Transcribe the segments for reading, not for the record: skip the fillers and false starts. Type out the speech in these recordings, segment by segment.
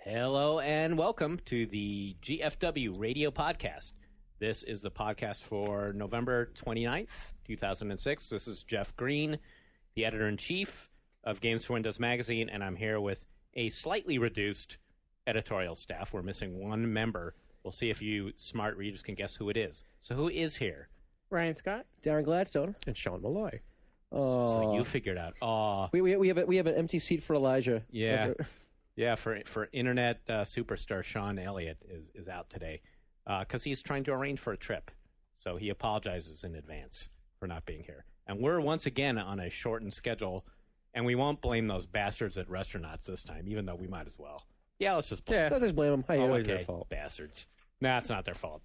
Hello and welcome to the GFW Radio Podcast. This is the podcast for November 29th, 2006. This is Jeff Green, the editor-in-chief of Games for Windows Magazine, and I'm here with a slightly reduced editorial staff. We're missing one member. We'll see if you smart readers can guess who it is. So who is here? Ryan Scott, Darren Gladstone, and Sean Malloy. So you figured out. We have an empty seat for Elijah. Yeah. Yeah, for internet superstar Sean Elliott is out today because he's trying to arrange for a trip. So he apologizes in advance for not being here. And we're once again on a shortened schedule, and we won't blame those bastards at Restaurants this time, even though we might as well. Yeah, let's just blame them. Let's just blame them. Always their fault. Bastards. Nah, it's not their fault.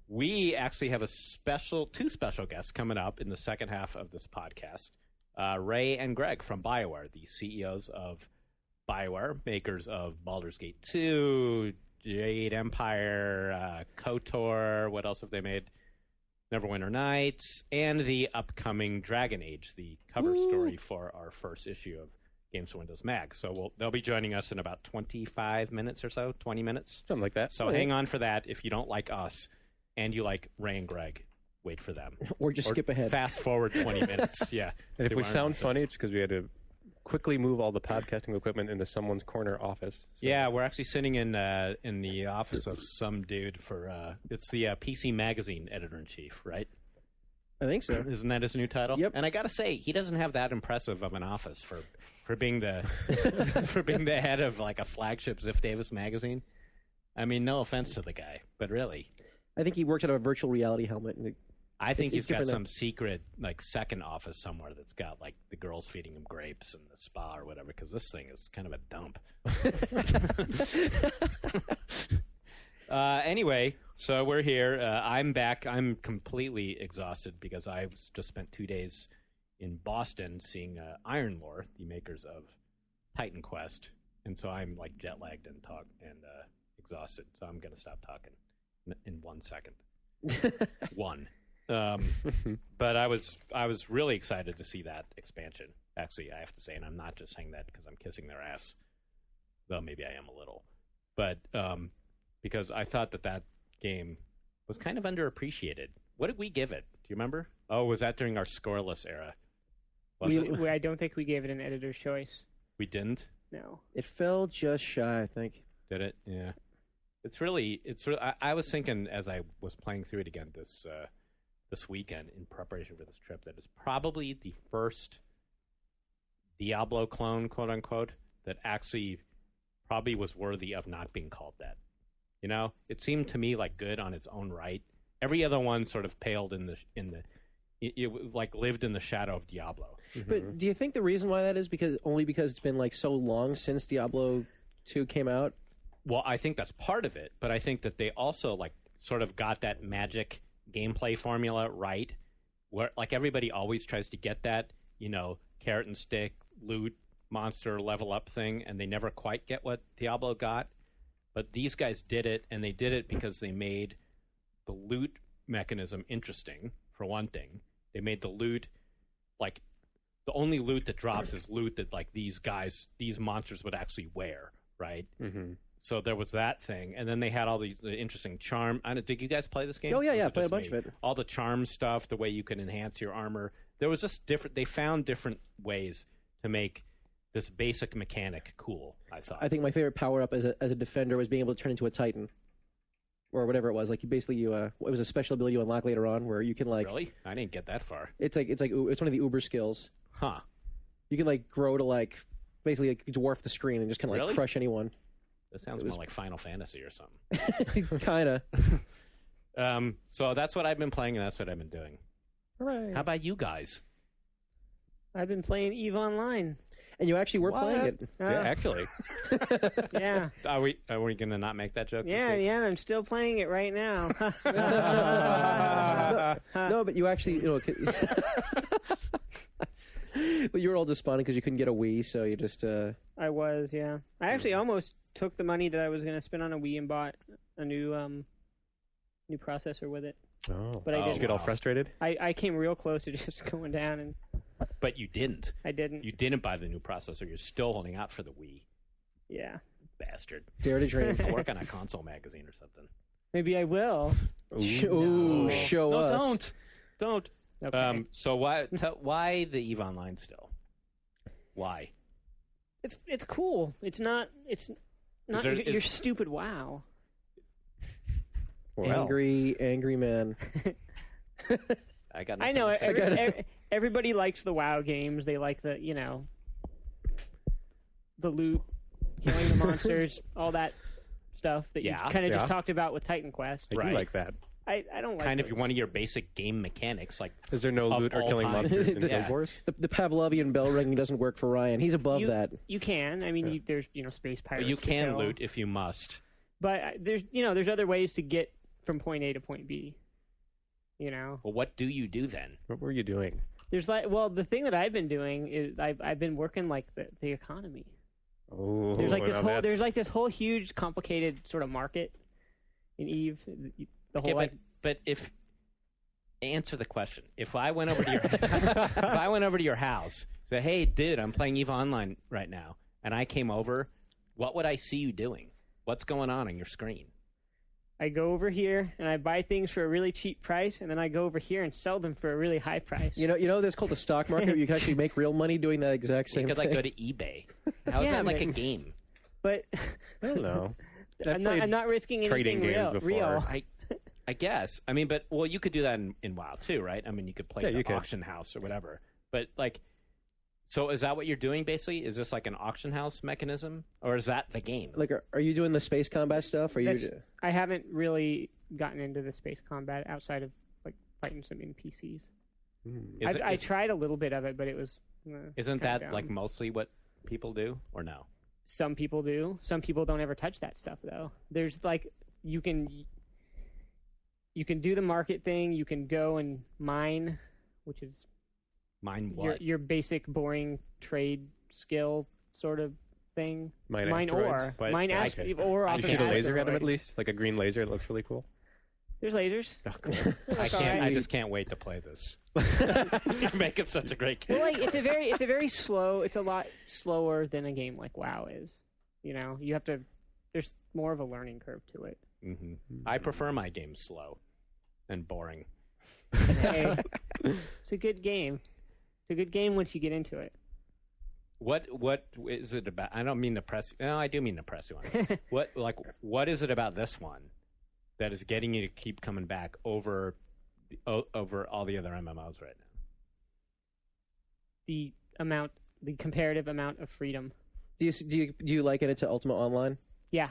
We actually have two special guests coming up in the second half of this podcast. Ray and Greg from Bioware, the CEOs of Bioware, makers of Baldur's Gate 2, Jade Empire, KOTOR, what else have they made? Neverwinter Nights, and the upcoming Dragon Age, the cover story for our first issue of Games for Windows Mag. So they'll be joining us in about 25 minutes or so, 20 minutes. Something like that. So hang on for that. If you don't like us and you like Ray and Greg, wait for them. Or skip ahead. Fast forward 20 minutes. Yeah. And if we sound funny, it's because we had to quickly move all the podcasting equipment into someone's corner office. So. Yeah, we're actually sitting in the office of some dude for it's the PC Magazine editor-in-chief, right? I think so. Isn't that his new title? Yep. And I gotta say, he doesn't have that impressive of an office for being the for being the head of like a flagship Ziff Davis magazine. I mean, no offense to the guy, but really, I think he worked out of a virtual reality helmet. And I think he's got some secret like second office somewhere that's got like the girls feeding him grapes in the spa or whatever. Because this thing is kind of a dump. Anyway, so we're here. I'm back. I'm completely exhausted because I just spent 2 days in Boston seeing Iron Lore, the makers of Titan Quest, and so I'm like jet lagged and exhausted. So I'm gonna stop talking in 1 second. One. But I was really excited to see that expansion. Actually, I have to say, and I'm not just saying that because I'm kissing their ass, though maybe I am a little. But because I thought that game was kind of underappreciated. What did we give it? Do you remember? Oh, was that during our scoreless era? I don't think we gave it an editor's choice. We didn't? No. it fell just shy, I think. Did it? Yeah. It's really. I was thinking as I was playing through it again this weekend in preparation for this trip that it's probably the first Diablo clone, quote unquote, that actually probably was worthy of not being called that. You know, it seemed to me like good on its own right. Every other one sort of paled it like lived in the shadow of Diablo. Mm-hmm. But do you think the reason why that is because it's been like so long since Diablo 2 came out? Well, I think that's part of it, but I think that they also like sort of got that magic gameplay formula right, where like everybody always tries to get that, you know, carrot and stick, loot, monster, level up thing, and they never quite get what Diablo got. But these guys did it, and they did it because they made the loot mechanism interesting, for one thing. They made the loot, like, the only loot that drops is loot that, like, these monsters would actually wear, right? Mm-hmm. So there was that thing, and then they had all these interesting charm. Did you guys play this game? Oh, yeah, played a bunch of it. All the charm stuff, the way you can enhance your armor. There was just different. They found different ways to make this basic mechanic cool, I thought. I think my favorite power-up as a defender was being able to turn into a Titan. Or whatever it was. Like, it was a special ability you unlock later on where you can, like... Really? I didn't get that far. It's one of the Uber skills. Huh. You can, like, grow to, like, basically like, dwarf the screen and just kind of, like, crush anyone. That sounds more like Final Fantasy or something. Kind of. So that's what I've been playing, and that's what I've been doing. Right. How about you guys? I've been playing EVE Online. And you actually were playing it. Yeah, actually. Yeah. Are we going to not make that joke? Yeah, I'm still playing it right now. No, but you actually, but you were all despondent because you couldn't get a Wii, so you just... I was, yeah. I actually almost took the money that I was going to spend on a Wii and bought a new processor with it. Oh. But I didn't. Did you get all frustrated? I came real close to just going down and... But you didn't. I didn't. You didn't buy the new processor. You're still holding out for the Wii. Yeah. bastard. Dare to dream. I'll work on a console magazine or something. Maybe I will. Ooh, show No, us. don't. Okay. So why the EVE Online still? Why? It's cool. It's not your stupid WoW. Well, Angry man. I know. Everybody likes the WoW games. They like the the loot, killing the monsters, all that stuff that you kind of just talked about with Titan Quest. I do like that. I don't like kind those. of one of your basic game mechanics. Like, is there no loot or killing monsters in Guild Wars? The Pavlovian bell ringing doesn't work for Ryan. He's above that. You can. I mean, there's space pirates. You can kill. loot if you must. But there's other ways to get from point A to point B. Well, what do you do then? What were you doing? There's the thing that I've been doing is I've been working like the economy. Oh, there's like this whole huge complicated sort of market in EVE. The whole but if answer the question, if I went over to your house, say, hey, dude, I'm playing EVE Online right now, and I came over, what would I see you doing? What's going on your screen? I go over here and I buy things for a really cheap price, and then I go over here and sell them for a really high price. You know, that's called the stock market. Where you can actually make real money doing that exact same thing. You could go to eBay. How is that like a game? But I don't know. I'm not risking anything real. I guess. I mean, but you could do that in WoW too, right? I mean, you could play the auction house or whatever. But so is that what you're doing basically? Is this like an auction house mechanism, or is that the game? Like, are you doing the space combat stuff? I haven't really gotten into the space combat outside of like fighting some NPCs. I tried a little bit of it, but it was. Isn't that dumb. Like mostly what people do, or no? Some people do. Some people don't ever touch that stuff though. There's like you can do the market thing. You can go and mine, which is mine what? Your basic boring trade skill sort of thing. Mine asteroids. Mine asteroids. Or you shoot a laser at them at least, like a green laser that looks really cool. There's lasers. Oh, cool. I just can't wait to play this. You're making such a great game. Well, it's a very slow. It's a lot slower than a game like WoW is. You have to. There's more of a learning curve to it. Mm-hmm. I prefer my games slow and boring. Hey, it's a good game. It's a good game once you get into it. What is it about? I don't mean to press. No, I do mean to press you on it. What is it about this one that is getting you to keep coming back over all the other MMOs right now? The comparative amount of freedom. Do you liken it to Ultima Online? Yeah,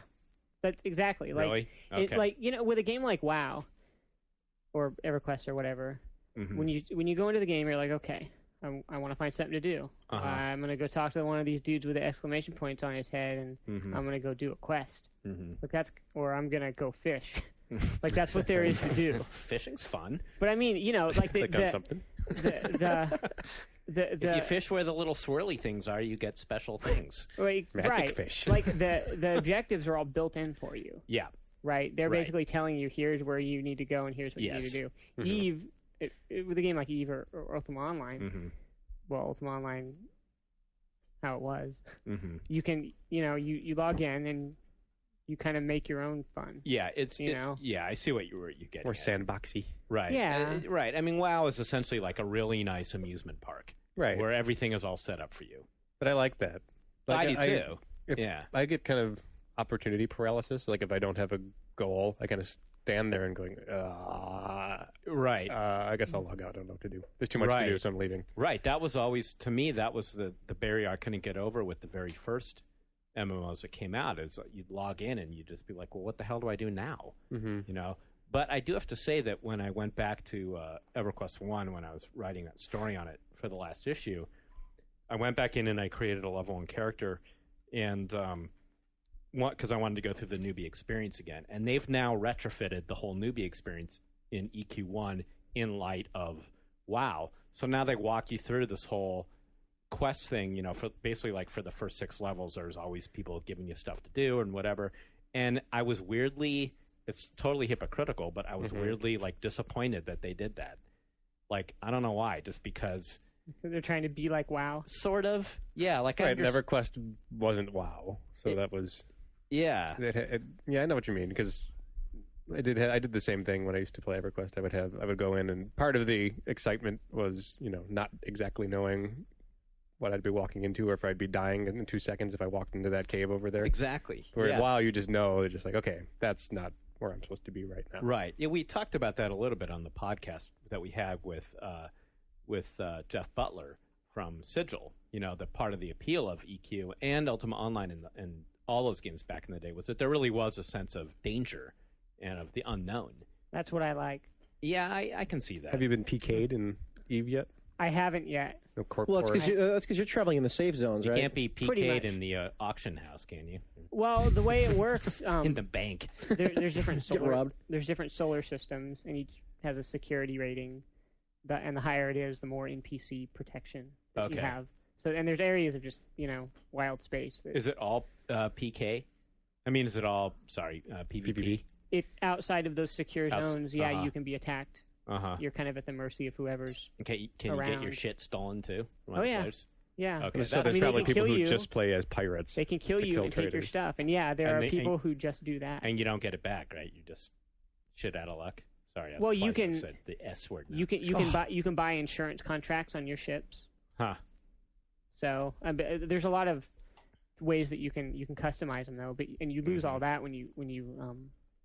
that's exactly really okay. With a game like WoW or EverQuest or whatever, mm-hmm. when you go into the game, you're like, okay, I want to find something to do. Uh-huh. I'm gonna go talk to one of these dudes with the exclamation points on his head, and mm-hmm. I'm gonna go do a quest. Mm-hmm. Or I'm gonna go fish. That's what there is to do. Fishing's fun. But I mean, like something. If you fish where the little swirly things are, you get special things. Magic fish. Like the objectives are all built in for you. Yeah. Right. They're basically telling you here's where you need to go and here's what you need to do. Mm-hmm. EVE, with a game like EVE or Ultima Online, mm-hmm. well, Ultima Online, how it was, mm-hmm. you can you log in and you kind of make your own fun. Yeah, yeah, I see what you get. More sandboxy. Right. Yeah. Right. I mean, WoW is essentially like a really nice amusement park. Right. Where everything is all set up for you. But I like that. I do too. I get kind of opportunity paralysis. Like if I don't have a goal, I kind of stand there and going, right. I guess I'll log out. I don't know what to do. There's too much to do, so I'm leaving. Right. That was always, to me, that was the barrier I couldn't get over with the very first MMOs that came out, is you'd log in and you'd just be like, well, what the hell do I do now? Mm-hmm. But I do have to say that when I went back to EverQuest 1, when I was writing that story on it for the last issue, I went back in and I created a level 1 character, and because I wanted to go through the newbie experience again. And they've now retrofitted the whole newbie experience in EQ1 in light of WoW. So now they walk you through this whole quest thing, for basically like for the first 6 levels, there's always people giving you stuff to do and whatever. And I was weirdly, it's totally hypocritical, but I was weirdly like disappointed that they did that. Like, I don't know why, just because they're trying to be like WoW. Sort of. Yeah, like EverQuest wasn't WoW, so that was Yeah. Yeah, I know what you mean, because I did the same thing when I used to play EverQuest. I would go in, and part of the excitement was, not exactly knowing what I'd be walking into, or if I'd be dying in 2 seconds if I walked into that cave over there. Exactly. Whereas WoW, you just know, they're just like, okay, that's not where I'm supposed to be right now. Right. Yeah, we talked about that a little bit on the podcast that we have with Jeff Butler from Sigil. The part of the appeal of EQ and Ultima Online and all those games back in the day was that there really was a sense of danger and of the unknown. That's what I like. Yeah, I can see that. Have you been PK'd in EVE yet? I haven't yet. No corp. Well, that's because you're traveling in the safe zones, right? You can't be PK'd in the auction house, can you? Well, the way it works, in the bank. There's different Get robbed. There's different solar systems, and each has a security rating. And the higher it is, the more NPC protection that you have. So, and there's areas of just wild space. Is it all PK? I mean, is it all PvP? It outside of those secure zones, you can be attacked. You're kind of at the mercy of whoever's Okay, can around. You get your shit stolen too? Oh yeah, players? Yeah. Okay, so there's probably people who just play as pirates. They can kill you and take your stuff, and there are people who just do that. And you don't get it back, right? You just shit out of luck. Sorry, you can said the S word. Now. You can buy insurance contracts on your ships. Huh. So there's a lot of ways that you can customize them though, and you lose all that when you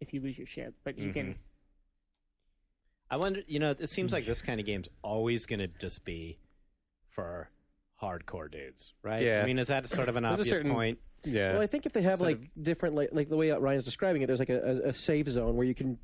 if you lose your ship, but you can. I wonder, it seems like this kind of game's always going to just be for hardcore dudes, right? Yeah. I mean, is that sort of an obvious point? Yeah. Well, I think if they have different, like the way Ryan's describing it, there's like a safe zone where you can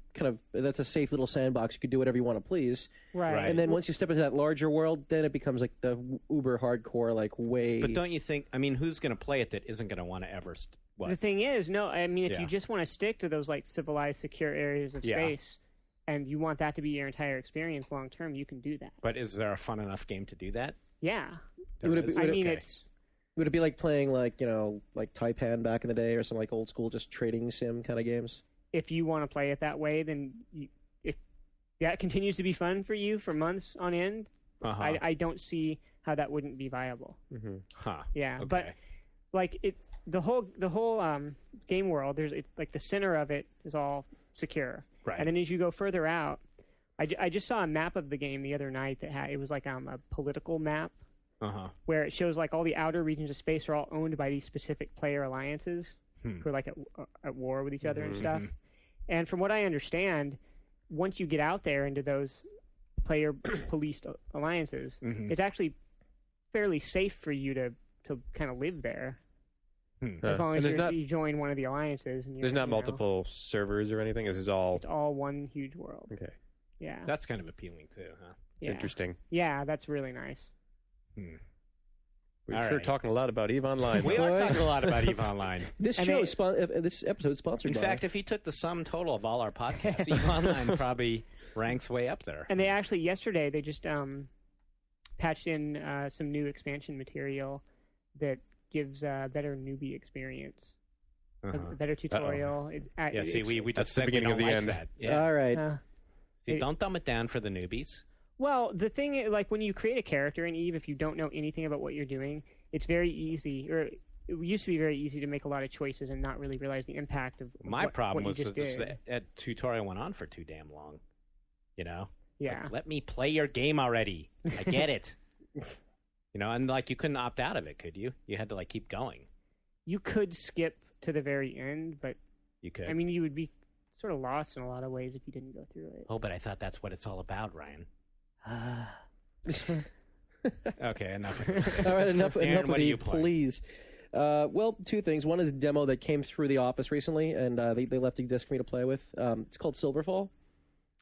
that's a safe little sandbox. You can do whatever you want to please. Right. And then once you step into that larger world, then it becomes like the uber hardcore, way. But don't you think, who's going to play it that isn't going to want to ever... The thing is, no, if you just want to stick to those civilized, secure areas of space, and you want that to be your entire experience long term, you can do that. But is there a fun enough game to do that? Yeah. Would it be like playing like Taipan back in the day, or some old school just trading sim kind of games? If you want to play it that way, then if that continues to be fun for you for months on end, I don't see how that wouldn't be viable. Mm-hmm. Huh. Yeah, okay. But the whole game world, there's the center of it is all secure, right? And then as you go further out, I just saw a map of the game the other night that it was a political map. Where it shows all the outer regions of space are all owned by these specific player alliances who are at war with each other and stuff. And from what I understand, once you get out there into those player policed alliances, it's actually fairly safe for you to kind of live there. As long as you join one of the alliances. And there's not multiple servers or anything? This is all... It's all one huge world. Okay. Yeah. That's kind of appealing too, huh? It's interesting. Yeah, that's really nice. We're sure talking a lot about EVE Online. We are talking a lot about EVE Online. This episode is sponsored by... In fact, if you took the sum total of all our podcasts, EVE Online probably ranks way up there. And they actually, yesterday, they just patched in some new expansion material that gives a better newbie experience. A better tutorial. We just that's said the beginning of the end. That. Yeah. All right. Don't dumb it down for the newbies. Well, the thing is, when you create a character in EVE, if you don't know anything about what you're doing, it's very easy, or it used to be very easy to make a lot of choices and not really realize the impact of My problem what was that tutorial went on for too damn long. Yeah. Let me play your game already. I get it. And you couldn't opt out of it, could you? You had to keep going. You could skip to the very end, but you could. You would be sort of lost in a lot of ways if you didn't go through it. Oh, but I thought that's what it's all about, Ryan. Okay, enough. All right, enough Darren, of you, please. Well, two things. One is a demo that came through the office recently, and they left a disc for me to play with. It's called Silverfall.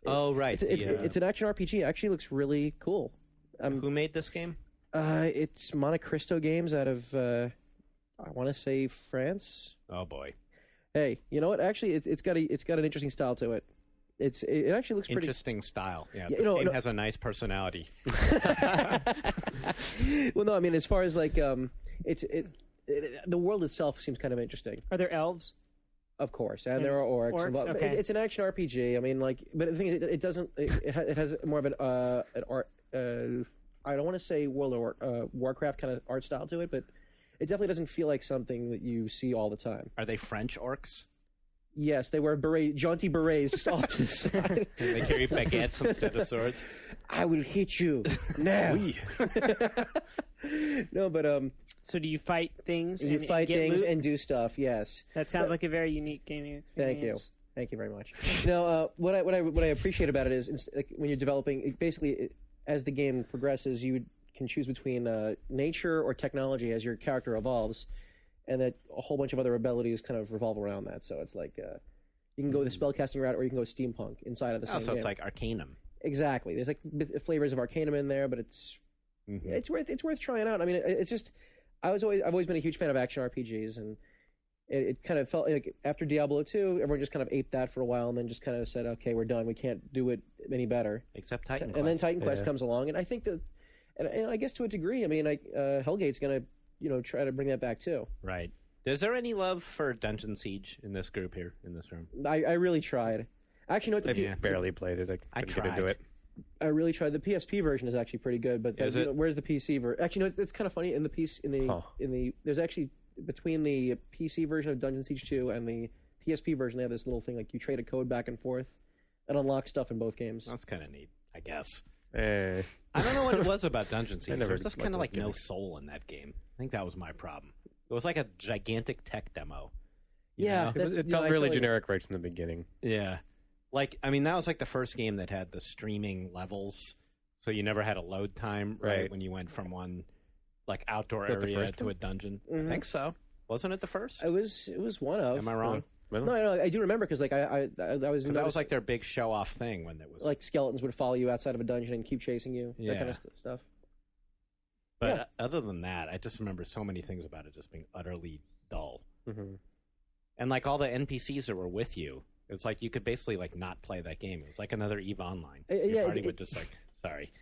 Oh, right. It's an action RPG. It actually looks really cool. Who made this game? It's Monte Cristo Games out of, I want to say, France. Oh, boy. Hey, you know what? Actually, it's got an interesting style to it. It actually looks pretty interesting style. Yeah, this game has a nice personality. Well, no, as far as the world itself seems kind of interesting. Are there elves? Of course, and there are orcs. Okay. It's an action RPG. But the thing is, it doesn't. It has more of an art. I don't want to say World of Warcraft kind of art style to it, but it definitely doesn't feel like something that you see all the time. Are they French orcs? Yes, they wear jaunty berets just off to the side. And they carry baguettes instead of swords. I will hit you now. No, but So do you fight things? you and fight get things loot? and do stuff. Yes. That sounds like a very unique gaming experience. Thank you very much. Now, what I appreciate about it is like, when you're developing, as the game progresses, you can choose between nature or technology as your character evolves, and that a whole bunch of other abilities kind of revolve around that. So it's like you can go the spellcasting route, or you can go steampunk inside of the same game. So it's like Arcanum. Exactly. There's like flavors of Arcanum in there, but it's worth trying out. I mean, it's just I've always been a huge fan of action RPGs, and it kind of felt like after Diablo 2, everyone just kind of aped that for a while, and then just kind of said, "Okay, we're done. We can't do it any better." Except Titan Quest. And then Titan Quest comes along, and I think that, and I guess to a degree, I mean, Hellgate's going to try to bring that back too. Right. Is there any love for Dungeon Siege in this group here, in this room? I really tried. Actually, I barely played it. I couldn't get into it. I really tried. The PSP version is actually pretty good, but where's the PC version? Actually, no, it's kind of funny. In the there's actually between the PC version of Dungeon Siege 2 and the PSP version, they have this little thing like you trade a code back and forth and unlock stuff in both games. That's kind of neat, I guess. I don't know what it was about Dungeon Siege. There was just kind of like no gimmicks. soul in that game. I think that was my problem. It was like a gigantic tech demo. Yeah, It felt really generic right from the beginning. Yeah. Like, I mean, that was like the first game that had the streaming levels, so you never had a load time, right? When you went from one, like, outdoor area to a dungeon. I think so. Wasn't it the first? It was one of. Am I wrong? No, I do remember because like I was. Because that was like their big show-off thing when it was like skeletons would follow you outside of a dungeon and keep chasing you. That kind of stuff. But other than that, I just remember so many things about it just being utterly dull. Mm-hmm. And like all the NPCs that were with you, it's like you could basically like not play that game. It was like another EVE Online. Your party would just like, sorry.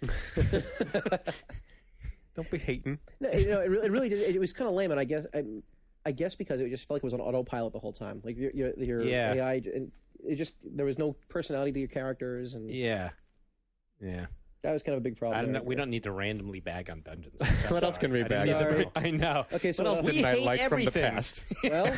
Don't be hating. No, it really did. It was kind of lame, and I guess because it just felt like it was on autopilot the whole time. Like your AI, and it just there was no personality to your characters, and yeah. That was kind of a big problem. We don't need to randomly bag on dungeons. What else can we bag? I know. Okay, so what else didn't I like everything. from the past? Well,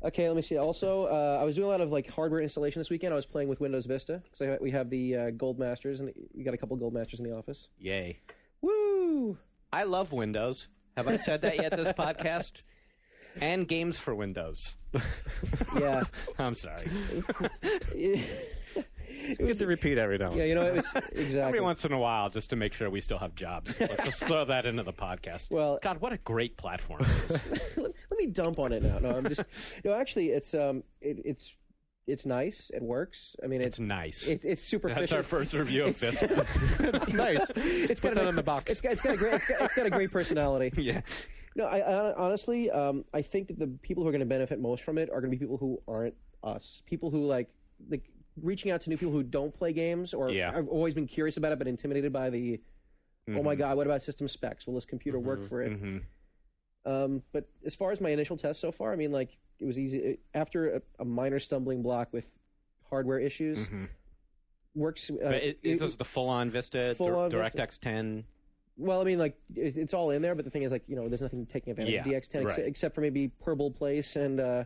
okay, let me see. Also, I was doing a lot of like hardware installation this weekend. I was playing with Windows Vista because we have the Gold Masters, and we got a couple Gold Masters in the office. Yay! Woo! I love Windows. Have I said that yet? This podcast and games for Windows. Yeah, I'm sorry. It's good to repeat every now and then. Yeah, it was exactly every once in a while, just to make sure we still have jobs. Let's just throw that into the podcast. Well, God, what a great platform it is. Let me dump on it now. No, I'm just actually, it's nice. It works. I mean, it's nice. It's superficial. That's our first review of this. Nice. It's got that in the box. It's got a great personality. Yeah. No, I honestly, I think that the people who are going to benefit most from it are going to be people who aren't us. People who like reaching out to new people who don't play games or have always been curious about it but intimidated by the, oh my God, what about system specs? Will this computer work for it? But as far as my initial test so far, I mean, like, it was easy. After a minor stumbling block with hardware issues, works. But it was the full-on Vista, DirectX 10. Well, I mean, like, it's all in there, but the thing is, like, there's nothing taking advantage of DX10 except for maybe Purple Place and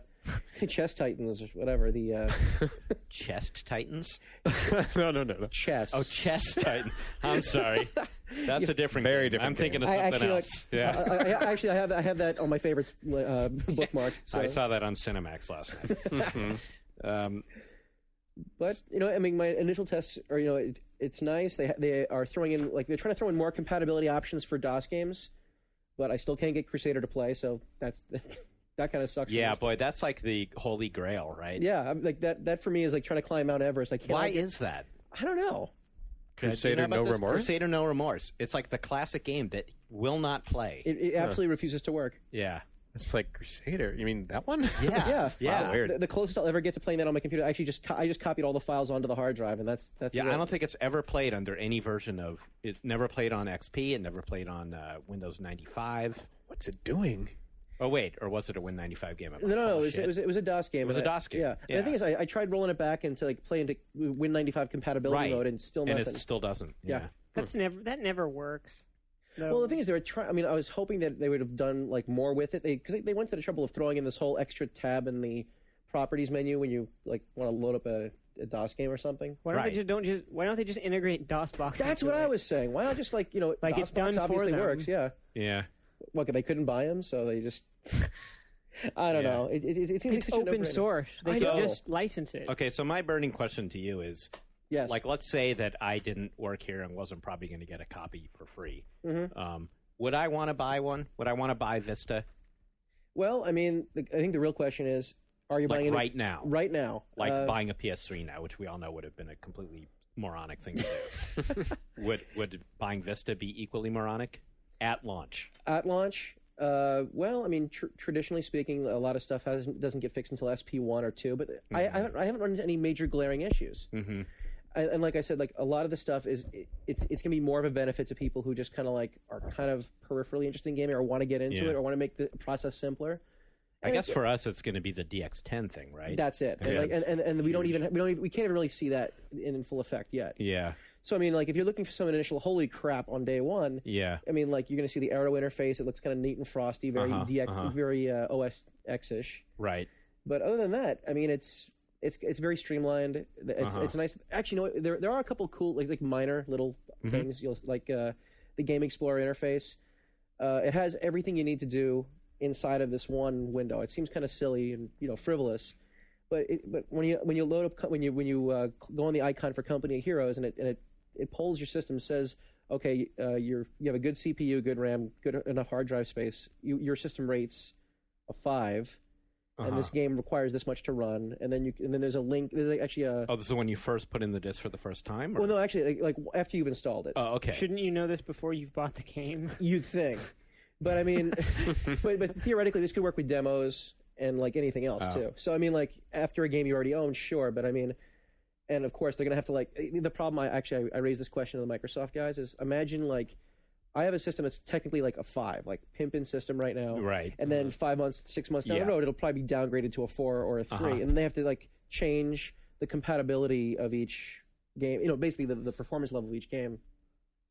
Chest Titans, or whatever. The Chest Titans? No. Chest. Oh, Chest Titan. I'm sorry. That's a different very game. different. I'm thinking of something else. I have that on my favorites bookmark. So. I saw that on Cinemax last night. But I mean, my initial tests are it's nice. They are throwing in they're trying to throw in more compatibility options for DOS games, but I still can't get Crusader to play. So that kind of sucks. Yeah, boy, that's like the holy grail, right? Yeah, like that for me is like trying to climb Mount Everest. Why is that? I don't know. Crusader No Remorse? Crusader No Remorse. It's like the classic game that will not play. It absolutely refuses to work. Yeah. It's like Crusader. You mean that one? Yeah. Wow, weird. The closest I'll ever get to playing that on my computer, I just copied all the files onto the hard drive, and that's yeah. I don't think it's ever played under any version of. It never played on XP. It never played on Windows 95. What's it doing? Oh wait, or was it a Win95 game? No. It was a DOS game. It was a DOS game. Yeah. And the thing is, I tried rolling it back into play into Win95 compatibility mode, and still nothing. And it still doesn't. Yeah. That never works. No. Well, the thing is, they were trying. I mean, I was hoping that they would have done like more with it, because they went to the trouble of throwing in this whole extra tab in the properties menu when you like want to load up a DOS game or something. Why don't they just integrate DOSBox? That's what I was saying. Why not just like like it's done obviously for them. works. Yeah. Yeah. Look, they couldn't buy them, so they just. I don't know. It seems It's like such open a source. They should just license it. Okay, so my burning question to you is, yes. like, let's say that I didn't work here and wasn't probably going to get a copy for free. Mm-hmm. Would I want to buy one? Would I want to buy Vista? Well, I mean, I think the real question is, are you buying it right now? Right now. Like buying a PS3 now, which we all know would have been a completely moronic thing to do. Would buying Vista be equally moronic at launch? At launch? Well, I mean, traditionally speaking, a lot of stuff doesn't get fixed until SP1 or 2, but I haven't run into any major glaring issues. Mm-hmm. And like I said, like a lot of the stuff it's going to be more of a benefit to people who just kind of like are kind of peripherally interested in gaming or want to get into it or want to make the process simpler. I guess for us, it's going to be the DX10 thing, right? That's it. And we can't even really see that in full effect yet. Yeah. So I mean, like if you're looking for some initial holy crap on day one, yeah. I mean, like you're going to see the Arrow interface. It looks kind of neat and frosty, very very OS X-ish. Right. But other than that, I mean, it's very streamlined. It's nice. Actually, you know, there are a couple cool like minor little things. You'll like the Game Explorer interface. It has everything you need to do inside of this one window. It seems kind of silly and frivolous, but when you load up when you go on the icon for Company of Heroes and it polls your system, says, okay, you have a good CPU, good RAM, good enough hard drive space. Your system rates a 5. And this game requires this much to run, and then there's a link. There's actually a. Oh, this is when you first put in the disc for the first time. Or? Well, no, actually, like after you've installed it. Oh, okay. Shouldn't you know this before you've bought the game? You'd think, but I mean, but theoretically, this could work with demos and like anything else too. So I mean, like after a game you already own, sure, but I mean, and of course they're gonna have to like the problem. I raised this question to the Microsoft guys is imagine like. I have a system that's technically like a 5, like pimpin' system right now. Right. And then 5 months, 6 months down the road, it'll probably be downgraded to a 4 or a 3. And then they have to like change the compatibility of each game, basically the performance level of each game.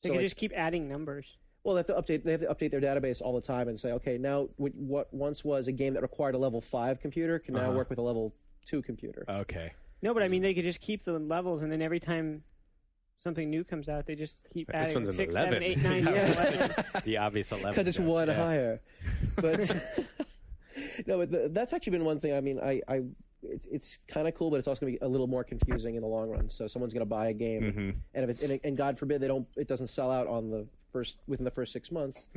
They can just keep adding numbers. Well, they have to update their database all the time and say, okay, now what once was a game that required a level 5 computer can now work with a level 2 computer. Okay. No, but I mean, they could just keep the levels, and then every time something new comes out, they just keep adding 6, 7, 8, 9, 11. The obvious 11. Because it's one higher. But no, but that's actually been one thing. I mean, it's kind of cool, but it's also going to be a little more confusing in the long run. So someone's going to buy a game, and God forbid it doesn't sell out within the first 6 months.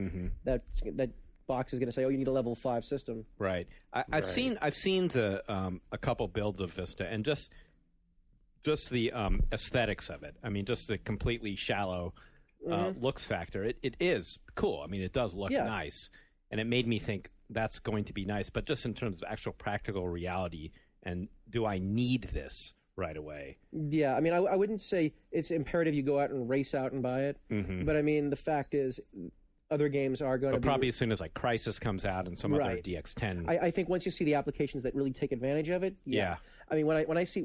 That box is going to say, "Oh, you need a level 5 system." Right. I've seen the a couple builds of Vista, and just the aesthetics of it. I mean, just the completely shallow looks factor. It is cool. I mean, it does look nice, and it made me think that's going to be nice. But just in terms of actual practical reality, and do I need this right away? Yeah, I mean, I wouldn't say it's imperative you go out and race out and buy it. But I mean, the fact is, other games are going to be... probably as soon as like Crysis comes out and some other DX10. I think once you see the applications that really take advantage of it, I mean, when I see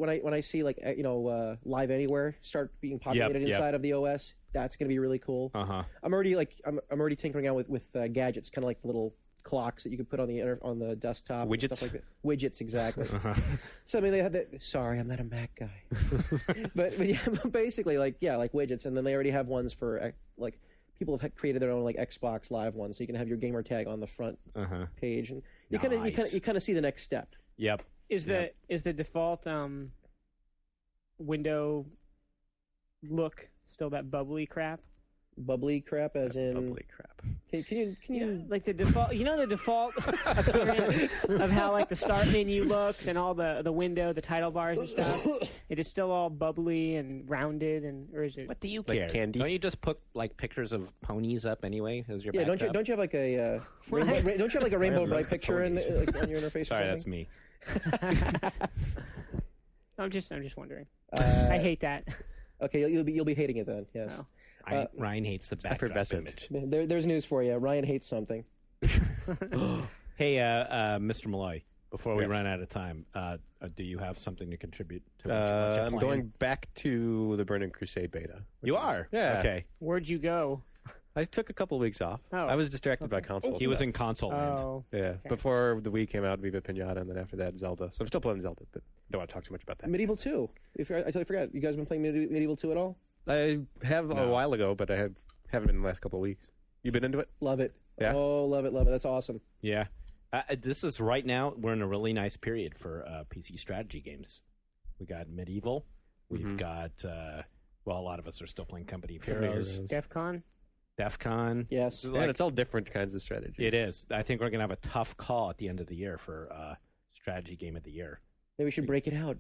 like Live Anywhere start being populated inside of the OS, that's going to be really cool. I'm already tinkering out with gadgets, kind of like the little clocks that you could put on the desktop. Widgets, and stuff like that. Widgets, exactly. So I mean, they have that. Sorry, I'm not a Mac guy, but yeah, basically like widgets, and then they already have ones for like. People have created their own like Xbox Live ones, so you can have your gamer tag on the front page, and you kind of see the next step. Yep. Is the default window look still that bubbly crap? Bubbly crap, as in bubbly crap. Can you like the default? The default of how like the start menu looks and all the window, the title bars and stuff. It is still all bubbly and rounded, or is it? What do you care? Like candy? Don't you just put like pictures of ponies up anyway as your backdrop? Don't you have like a don't you have like a Rainbow Bright picture on your interface? Sorry, that's me. I'm just wondering. I hate that. Okay, you'll be hating it then. Yes. Oh. Ryan hates the backdrop image. There's news for you. Ryan hates something. Hey, Mr. Malloy, before we run out of time, do you have something to contribute to I'm going back to the Burning Crusade beta. You are? Yeah. Okay. Where'd you go? I took a couple of weeks off. Oh, I was distracted by console He stuff. was in console land. Oh, Yeah, okay. before the Wii came out, Viva Pinata, and then after that, Zelda. So I'm still playing Zelda, but don't want to talk too much about that. Medieval 2. I totally forgot. You guys been playing Medieval 2 at all? I have a while ago, but I haven't been in the last couple of weeks. You been into it? Love it. Yeah. Oh, love it, love it. That's awesome. Yeah. This is right now, we're in a really nice period for PC strategy games. We got Medieval. We've got, a lot of us are still playing Company of Heroes. DEF CON. Yes. And it's all different kinds of strategy. It is. I think we're going to have a tough call at the end of the year for strategy game of the year. Maybe we should break it out.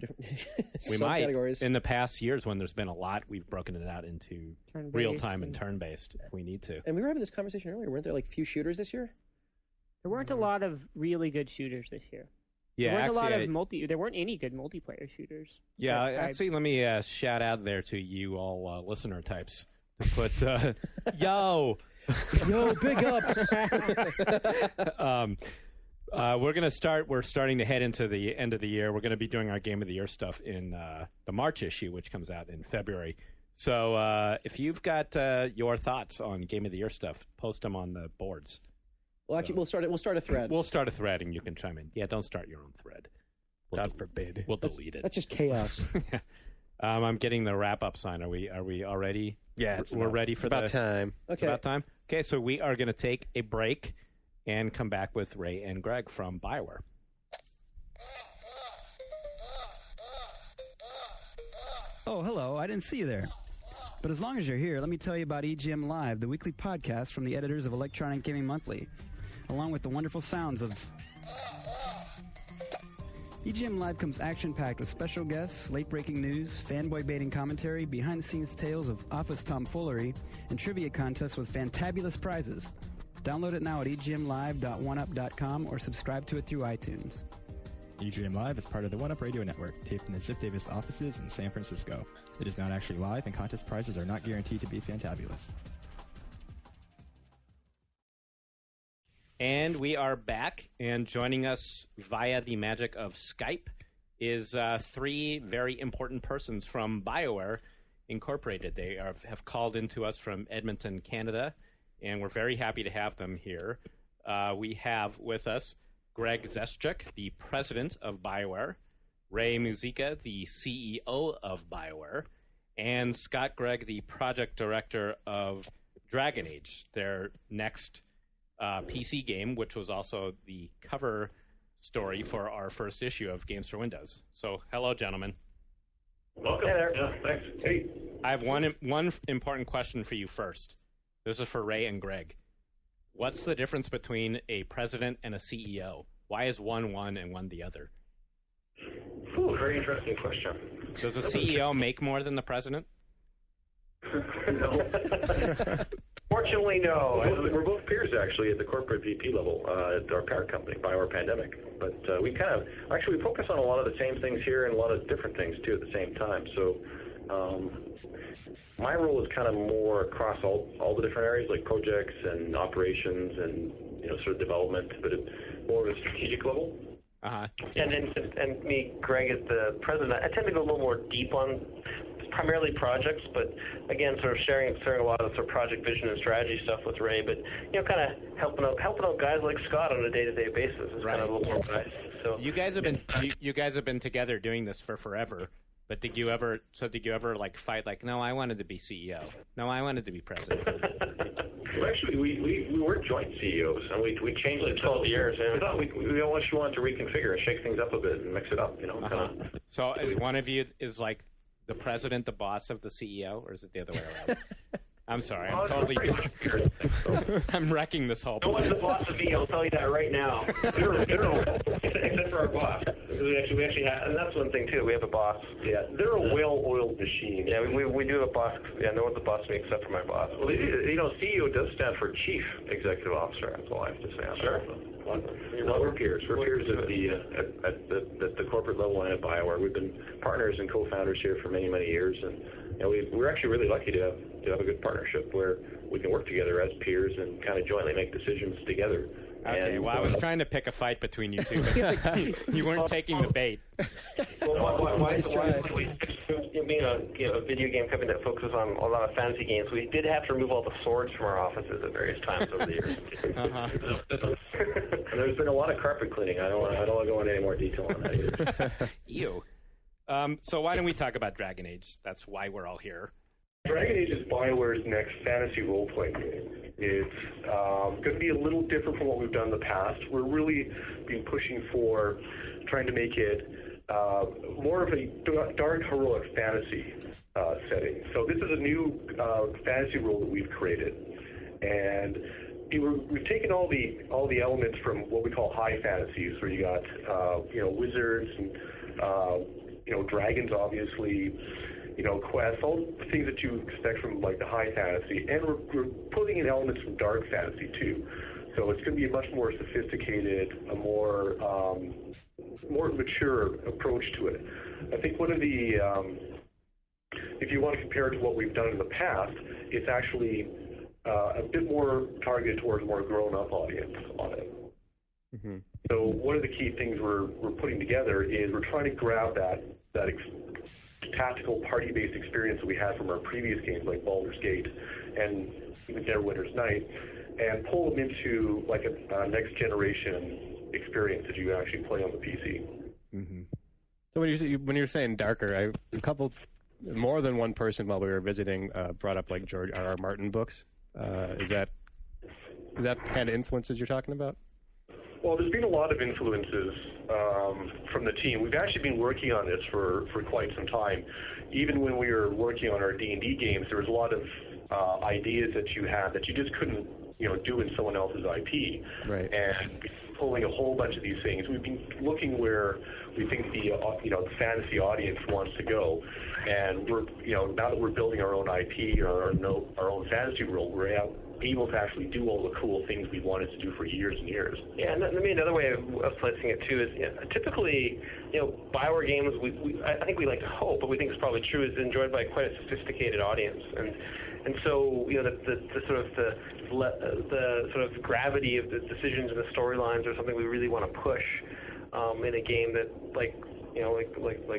We might. Subcategories. In the past years, when there's been a lot, we've broken it out into Turn-based real-time and turn-based if we need to. And we were having this conversation earlier. Weren't there like few shooters this year? There weren't a lot of really good shooters this year. Yeah, there weren't a lot of there weren't any good multiplayer shooters. Yeah, actually, let me shout out there to you all listener types to put, yo, big ups. We're starting to head into the end of the year. We're going to be doing our Game of the Year stuff in the March issue, which comes out in February. So if you've got your thoughts on Game of the Year stuff, post them on the boards. Well, actually, we'll start a thread. We'll start a thread, and you can chime in. Yeah, don't start your own thread. God forbid. We'll delete it. That's just chaos. I'm getting the wrap-up sign. Are we all ready? Yeah, we're ready for about time. Okay. It's about time. Okay, so we are going to take a break and come back with Ray and Greg from Bioware. Oh, hello. I didn't see you there. But as long as you're here, let me tell you about EGM Live, the weekly podcast from the editors of Electronic Gaming Monthly, along with the wonderful sounds of... EGM Live comes action-packed with special guests, late-breaking news, fanboy-baiting commentary, behind-the-scenes tales of office tomfoolery, and trivia contests with fantabulous prizes. Download it now at egmlive.oneup.com or subscribe to it through iTunes. EGM Live is part of the 1UP Radio Network, taped in the Ziff Davis offices in San Francisco. It is not actually live, and contest prizes are not guaranteed to be fantabulous. And we are back, and joining us via the magic of Skype is three very important persons from Bioware Incorporated. They have called into us from Edmonton, Canada, and we're very happy to have them here. We have with us Greg Zeschuk, the president of Bioware, Ray Muzica, the CEO of Bioware, and Scott Gregg, the project director of Dragon Age, their next PC game, which was also the cover story for our first issue of Games for Windows. So, hello, gentlemen. Welcome. Hey there. Yeah, thanks. Hey. I have one important question for you first. This is for Ray and Greg. What's the difference between a president and a CEO? Why is one and one the other? Ooh, very interesting question. Does a CEO make more than the president? No. Fortunately, no. We're both peers, actually, at the corporate VP level at our parent company, Bioware Pandemic. But we focus on a lot of the same things here and a lot of different things, too, at the same time. So my role is kind of more across all the different areas, like projects and operations and, sort of development, but at more of a strategic level. Uh-huh. And me, Greg, as the president, I tend to go a little more deep on primarily projects, but again, sort of sharing a lot of sort of project vision and strategy stuff with Ray, but kind of helping out guys like Scott on a day-to-day basis is kind of a little more guys. So you guys have been together doing this for forever. But did you ever like fight like, no, I wanted to be CEO, no, I wanted to be president? Well, actually, we were joint CEOs, and we changed it 12 years. And we thought we always wanted to reconfigure and shake things up a bit and mix it up, Uh-huh. So is one of you is like the president, the boss of the CEO, or is it the other way around? I'm sorry, I'm totally. I'm wrecking this whole. No one's the boss of me. I'll tell you that right now. Except for our boss. We actually have, and that's one thing too. We have a boss. Yeah, they're a well-oiled machine. Yeah, we do have a boss. Yeah, no one's the boss of me except for my boss. Well, CEO does stand for Chief Executive Officer. That's all I have to say on that. Well, we're peers. We're peers at the corporate level and at Bioware. We've been partners and co-founders here for many, many years, and we're actually really lucky to have a good partnership where we can work together as peers and kind of jointly make decisions together. Okay, well, I was trying to pick a fight between you two, but you weren't taking the bait. Well, why being a video game company that focuses on a lot of fantasy games, we did have to remove all the swords from our offices at various times over the years. And there's been a lot of carpet cleaning. I don't want to go into any more detail on that either. Ew. So why don't we talk about Dragon Age? That's why we're all here. Dragon Age is Bioware's next fantasy role-playing game. It's going to be a little different from what we've done in the past. We're really been pushing for trying to make it more of a dark heroic fantasy setting. So this is a new fantasy role that we've created, and we've taken all the elements from what we call high fantasies, where you got wizards and dragons, obviously. Quests, all the things that you expect from like the high fantasy, and we're putting in elements from dark fantasy too. So it's going to be a much more sophisticated, a more mature approach to it. I think one of the, if you want to compare it to what we've done in the past, it's actually a bit more targeted towards a more grown-up audience on it. Mm-hmm. So one of the key things we're putting together is we're trying to grab that tactical party-based experience that we had from our previous games like Baldur's Gate and even Neverwinter's Night, and pull them into like a next-generation experience that you actually play on the PC. Mm-hmm. So when you're saying darker, more than one person while we were visiting brought up like George R.R. Martin books. Is that the kind of influences you're talking about? Well, there's been a lot of influences from the team. We've actually been working on this for quite some time. Even when we were working on our D&D games, there was a lot of ideas that you had that you just couldn't, do in someone else's IP. Right. And pulling a whole bunch of these things. We've been looking where we think the fantasy audience wants to go, and we're, now that we're building our own IP or our own fantasy world, we're able to actually do all the cool things we wanted to do for years and years. Yeah, and another way of slicing it too is typically, Bioware games, I think we like to hope, but we think it's probably true, is enjoyed by quite a sophisticated audience, and so the sort of gravity of the decisions and the storylines are something we really want to push in a game that like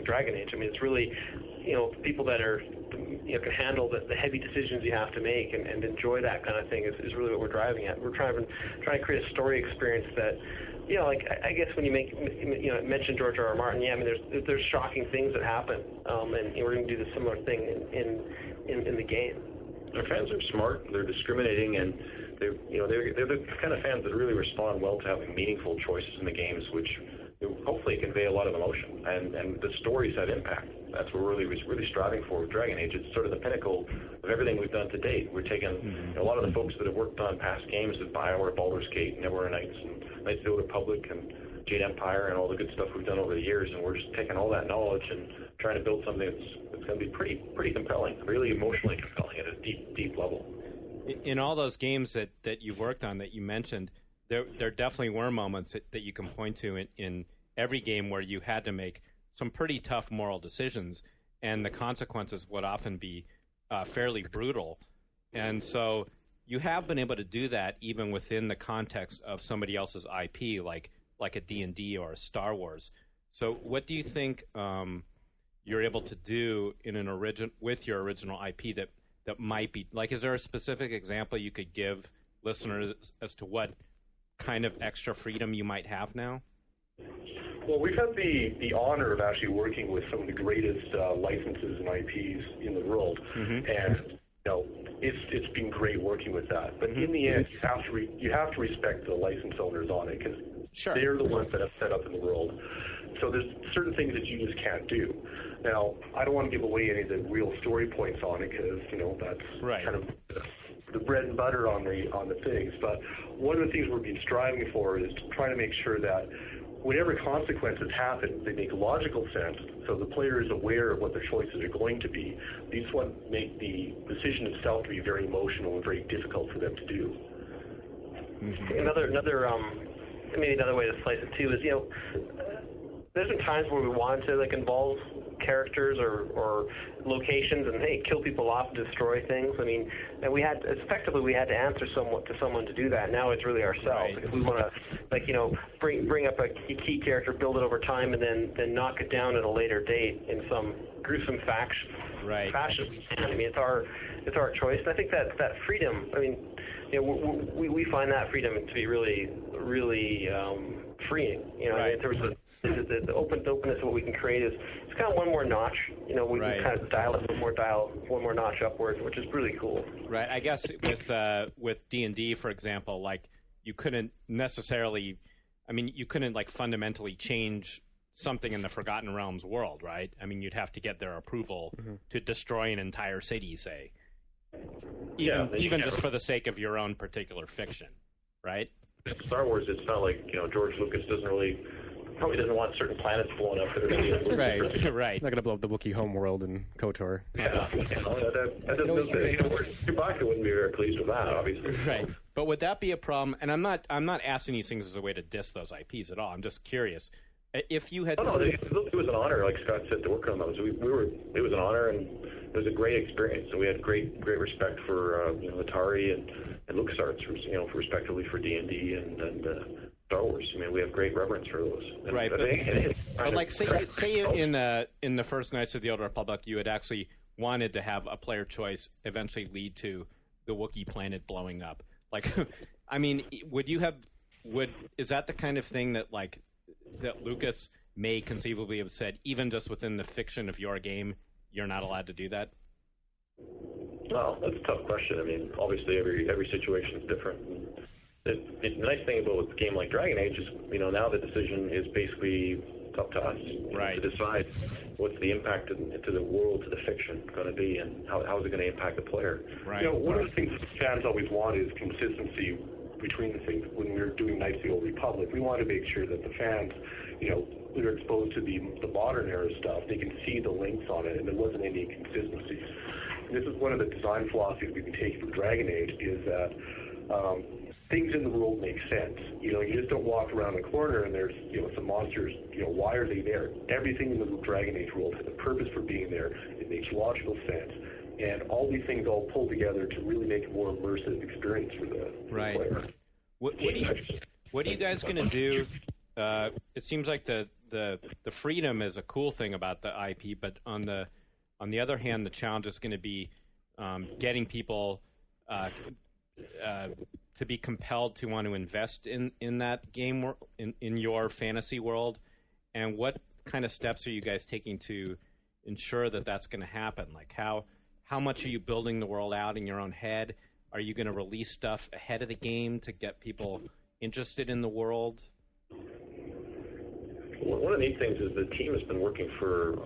Dragon Age. I mean, it's really people that are can handle the heavy decisions you have to make and enjoy that kind of thing is really what we're driving at. We're trying to create a story experience that I guess when you mention George R.R. Martin, I mean there's shocking things that happen, and we're going to do the similar thing in the game. Our fans are smart, they're discriminating, and they're the kind of fans that really respond well to having meaningful choices in the games, which hopefully convey a lot of emotion, and the stories have impact. That's what we're really striving for with Dragon Age. It's sort of the pinnacle of everything we've done to date. We're taking a lot of the folks that have worked on past games with Bioware, Baldur's Gate, Neverwinter Nights, and Knights of the Old Republic, and Jade Empire, and all the good stuff we've done over the years, and we're just taking all that knowledge and trying to build something that's going to be pretty compelling, really emotionally compelling at a deep level. In all those games that you've worked on that you mentioned, there definitely were moments that you can point to in every game where you had to make some pretty tough moral decisions, and the consequences would often be fairly brutal. And so you have been able to do that even within the context of somebody else's IP, like a D&D or a Star Wars. So what do you think you're able to do with your original IP that might be, like, is there a specific example you could give listeners as to what kind of extra freedom you might have now? Well, we've had the honor of actually working with some of the greatest licenses and IPs in the world, and it's been great working with that. But in the end, you have to respect the license owners on it, because they're the ones that have set up in the world. So there's certain things that you just can't do. Now, I don't want to give away any of the real story points on it, because that's kind of the bread and butter on the things. But one of the things we've been striving for is to try to make sure that whenever consequences happen, they make logical sense, so the player is aware of what their choices are going to be. These ones make the decision itself to be very emotional and very difficult for them to do. Another maybe another way to slice it too is there's been times where we wanted to involve characters or locations and hey, kill people off, destroy things. I mean, and we had to answer to someone to do that. Now it's really ourselves. Right. If we want to, bring up a key character, build it over time, and then knock it down at a later date in some gruesome fashion. I mean, it's our choice, and I think that freedom. I mean, we find that freedom to be really, really freeing. In terms of the openness of what we can create it's kind of one more notch. We kind of dial it one more notch upwards, which is really cool. Right. I guess with D&D, for example, like you couldn't necessarily, you couldn't like fundamentally change something in the Forgotten Realms world, right? I mean, you'd have to get their approval to destroy an entire city, say. Even just for the sake of your own particular fiction, right? In Star Wars, it's not like George Lucas probably doesn't want certain planets blown up that are going to be right. Not going to blow up the Wookiee homeworld in KOTOR. Yeah, that doesn't. Chewbacca wouldn't be very pleased with that, obviously. Right, but would that be a problem? And I'm not asking these things as a way to diss those IPs at all. I'm just curious. If you had, it was an honor, like Scott said, to work on those. It was an honor, and it was a great experience. And we had great respect for Atari and LucasArts, for respectively for D&D and Star Wars. I mean, we have great reverence for those. And right, but like say in the first Knights of the Old Republic, you had actually wanted to have a player choice eventually lead to the Wookiee planet blowing up. Like, is that the kind of thing that that Lucas may conceivably have said, even just within the fiction of your game, you're not allowed to do that? Well, that's a tough question. I mean, obviously every situation is different. The nice thing about a game like Dragon Age is, now the decision is basically up to us to decide what's the impact to the world, to the fiction going to be, and how is it going to impact the player. Right. One of the things fans always want is consistency between the things. When we're doing Knights of the Old Republic, we want to make sure that the fans, that are exposed to the modern era stuff, they can see the links on it, and there wasn't any inconsistencies. This is one of the design philosophies we've been taking from Dragon Age, is that things in the world make sense. You just don't walk around the corner and there's some monsters. Why are they there? Everything in the Dragon Age world has a purpose for being there. It makes logical sense. And all these things all pull together to really make a more immersive experience for the player. What are you guys going to do? It seems like the freedom is a cool thing about the IP, but on the other hand, the challenge is going to be getting people to be compelled to want to invest in that game, in your fantasy world. And what kind of steps are you guys taking to ensure that that's going to happen? Like how much are you building the world out in your own head? Are you going to release stuff ahead of the game to get people interested in the world? One of the neat things is the team has been working for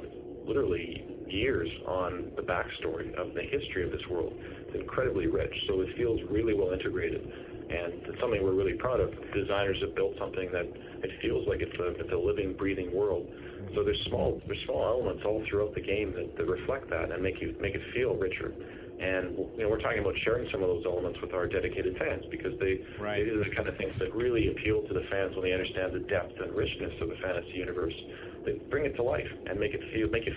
literally years on the backstory of the history of this world. It's incredibly rich, so it feels really well integrated, and it's something we're really proud of. Designers have built something that it feels like it's a living, breathing world. So there's small elements all throughout the game that reflect that and make it feel richer. And we're talking about sharing some of those elements with our dedicated fans, because they are the kind of things that really appeal to the fans when they understand the depth and richness of the fantasy universe. They bring it to life and make it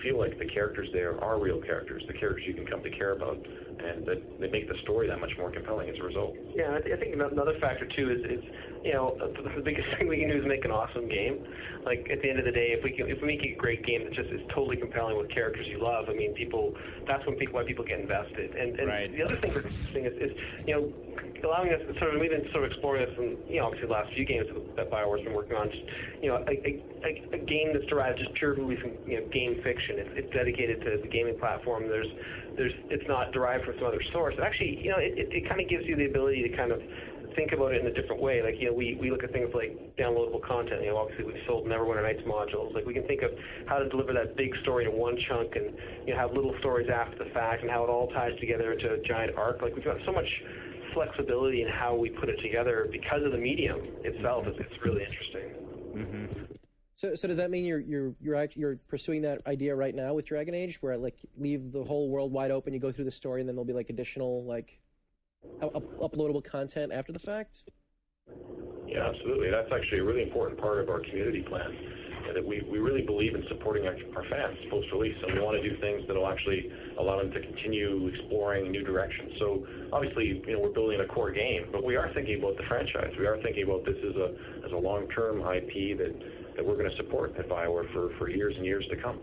feel like the characters there are real characters, the characters you can come to care about, and that they make the story that much more compelling as a result. Yeah, I think another factor too is the biggest thing we can do is make an awesome game. Like at the end of the day, if we make a great game that just is totally compelling with characters you love, I mean, that's why people get invested. And the other thing that's interesting is allowing us we've been exploring this in obviously the last few games that Bioware's been working on. Just a game that's derived just purely from game fiction. It's dedicated to the gaming platform. It's not derived from some other source. It actually it kind of gives you the ability to kind of think about it in a different way. Like we look at things like downloadable content. Obviously we've sold Neverwinter Nights modules. Like we can think of how to deliver that big story in one chunk, and have little stories after the fact, and how it all ties together into a giant arc. Like we've got so much flexibility in how we put it together because of the medium itself. It's really interesting. Mm-hmm. So does that mean you're pursuing that idea right now with Dragon Age, where leave the whole world wide open, you go through the story, and then there'll be additional uploadable content after the fact? Yeah, absolutely. That's actually a really important part of our community plan. that we really believe in supporting our fans post-release, and we want to do things that will actually allow them to continue exploring new directions. So obviously, we're building a core game, but we are thinking about the franchise. We are thinking about this as a long-term IP that we're going to support at Bioware for years and years to come.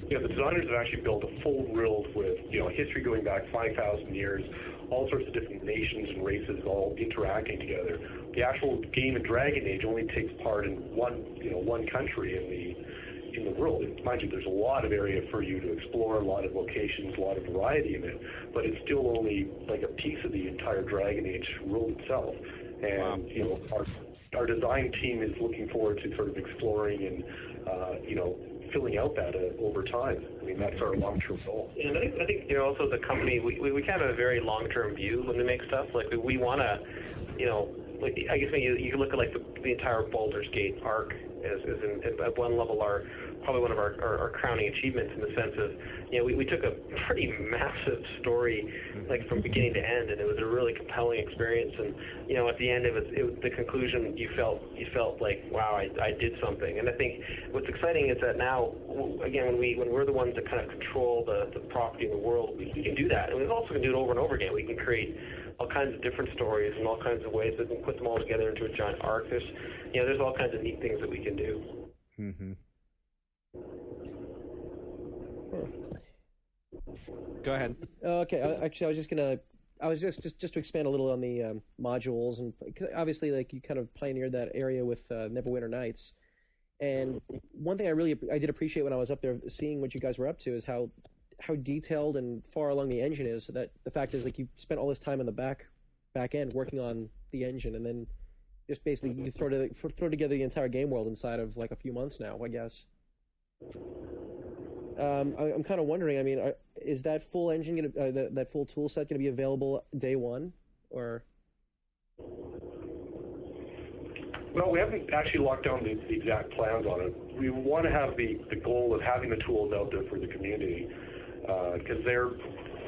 Yeah, the designers have actually built a full world with history going back 5,000 years, all sorts of different nations and races all interacting together. The actual game of Dragon Age only takes part in one country in the world. And mind you, there's a lot of area for you to explore, a lot of locations, a lot of variety in it, but it's still only like a piece of the entire Dragon Age world itself. And our design team is looking forward to sort of exploring and filling out that over time. I mean, that's our long-term goal. And I think also the company, we kind of have a very long-term view when we make stuff. Like, we want to, I guess when you look at, like, the entire Baldur's Gate arc as at one level probably one of our crowning achievements, in the sense of, we took a pretty massive story, like, from beginning to end, and it was a really compelling experience. And at the end of it, the conclusion, you felt like, wow, I did something. And I think what's exciting is that now, again, when we're the ones that kind of control the property in the world, we can do that, and we also can do it over and over again. We can create all kinds of different stories and all kinds of ways that we can put them all together into a giant arc. There's all kinds of neat things that we can do. Mm-hmm. Go ahead. Okay, I was just to expand a little on the modules, and obviously, like, you kind of pioneered that area with Neverwinter Nights. And one thing I did appreciate when I was up there seeing what you guys were up to is how detailed and far along the engine is. So that the fact is, like, you spent all this time in the back end working on the engine, and then just basically you throw together the entire game world inside of like a few months now, I guess. I'm kind of wondering. I mean, is that full engine that full tool set going to be available day one, or? No, we haven't actually locked down the exact plans on it. We want to have the goal of having the tools out there for the community, because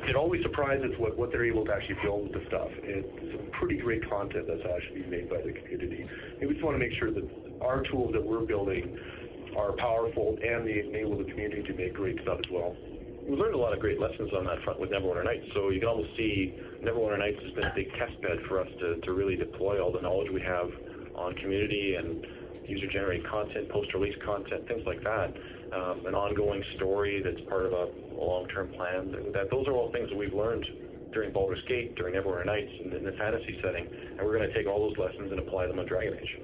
it always surprises what they're able to actually build with the stuff. It's some pretty great content that's actually being made by the community. And we just want to make sure that our tools that we're building are powerful and they enable the community to make great stuff as well. We learned a lot of great lessons on that front with Neverwinter Nights. So you can almost see Neverwinter Nights has been a big test bed for us to really deploy all the knowledge we have on community and user-generated content, post-release content, things like that. An ongoing story that's part of a long-term plan. Those are all things that we've learned during Baldur's Gate, during Neverwinter Nights, and in the fantasy setting. And we're going to take all those lessons and apply them on Dragon Age.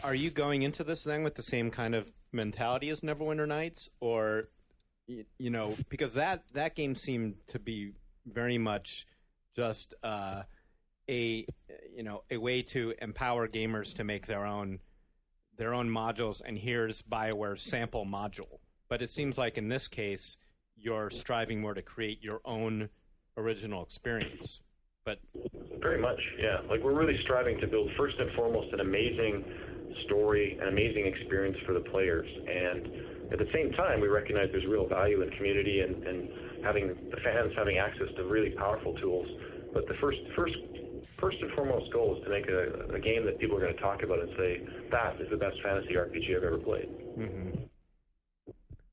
Are you going into this then with the same kind of mentality as Neverwinter Nights, or because that game seemed to be very much just a way to empower gamers to make their own modules, and here's BioWare's sample module. But it seems like in this case, you're striving more to create your own original experience. But very much, yeah. Like, we're really striving to build first and foremost an amazing story, an amazing experience for the players. And at the same time, we recognize there's real value in community and having the fans having access to really powerful tools. But the first and foremost goal is to make a game that people are going to talk about and say, that is the best fantasy RPG I've ever played. Mm-hmm.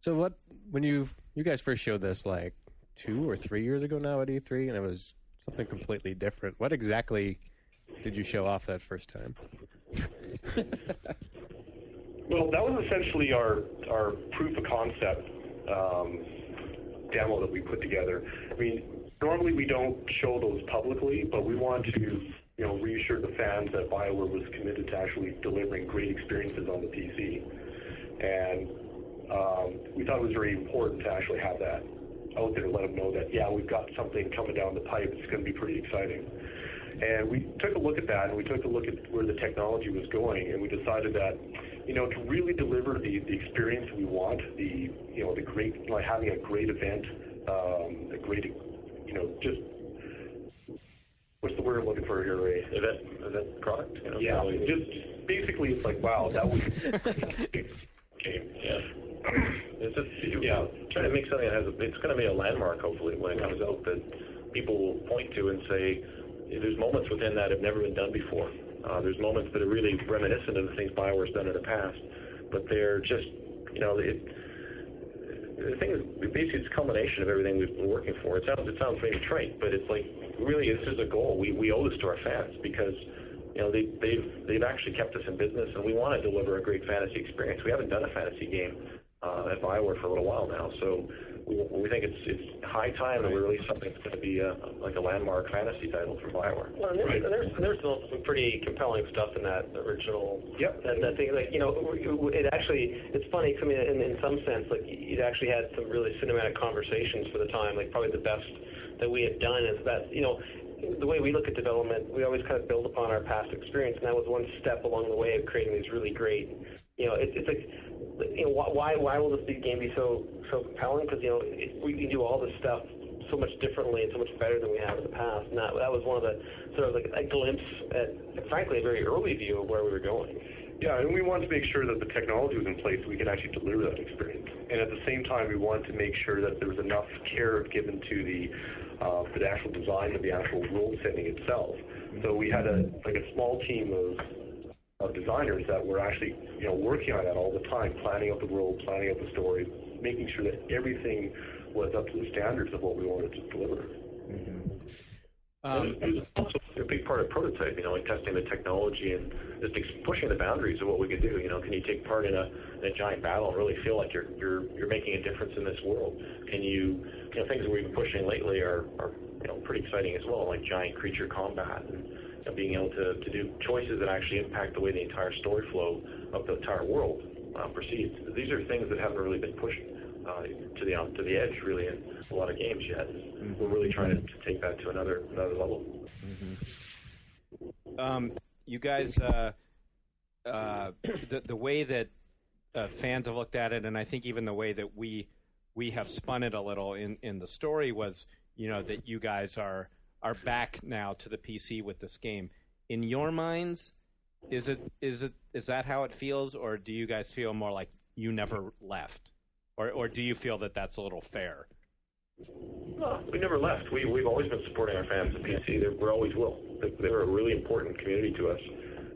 So when you guys first showed this, like 2 or 3 years ago now at E3, and it was something completely different, what exactly did you show off that first time? Well, that was essentially our proof of concept demo that we put together. I mean, normally we don't show those publicly, but we want to, reassure the fans that BioWare was committed to actually delivering great experiences on the PC. And we thought it was very important to actually have that out there to let them know that, yeah, we've got something coming down the pipe. It's going to be pretty exciting. And we took a look at that, and we took a look at where the technology was going, and we decided that, to really deliver the experience we want, the great, like having a great event, a great, just, what's the word I'm looking for here, Ray? Event product? Yeah, just basically it's like, wow, that was game. Yeah. It's just, trying to make something that it's going to be a landmark, hopefully, when it comes out, that people will point to and say, there's moments within that have never been done before. There's moments that are really reminiscent of the things BioWare's done in the past, but they're just, the thing is, basically, it's a culmination of everything we've been working for. It sounds maybe trite, but it's like, really, this is a goal. We owe this to our fans because, they've actually kept us in business, and we want to deliver a great fantasy experience. We haven't done a fantasy game at Bioware for a little while now, so we think it's high time that we release something that's going to be like a landmark fantasy title for Bioware. Well, and there's some pretty compelling stuff in that original. Yep. That thing, like, it's funny. I mean, in some sense, like, it actually had some really cinematic conversations for the time. Like, probably the best that we had done is that, the way we look at development, we always kind of build upon our past experience, and that was one step along the way of creating these really great. It's like, why will this game be so compelling? Because we can do all this stuff so much differently and so much better than we have in the past. And that was one of the sort of like a glimpse at, frankly, a very early view of where we were going. Yeah, and we wanted to make sure that the technology was in place so we could actually deliver that experience. And at the same time, we wanted to make sure that there was enough care given to the actual design of the actual world setting itself. So we had a small team of designers that were actually working on that all the time, planning out the world, planning out the story, making sure that everything was up to the standards of what we wanted to deliver. It was also a big part of prototype, like testing the technology and just pushing the boundaries of what we could do. Can you take part in a giant battle and really feel like you're making a difference in this world? Can you things that we've been pushing lately are pretty exciting as well, like giant creature combat and being able to do choices that actually impact the way the entire story flow of the entire world proceeds. These are things that haven't really been pushed to the edge, really, in a lot of games yet. We're really trying to take that to another level. You guys, the way that fans have looked at it, and I think even the way that we have spun it a little in the story was, that you guys are back now to the PC with this game. In your minds, is that how it feels, or do you guys feel more like you never left, or do you feel that that's a little fair? No, we never left. We've always been supporting our fans at PC. We always will. They're a really important community to us.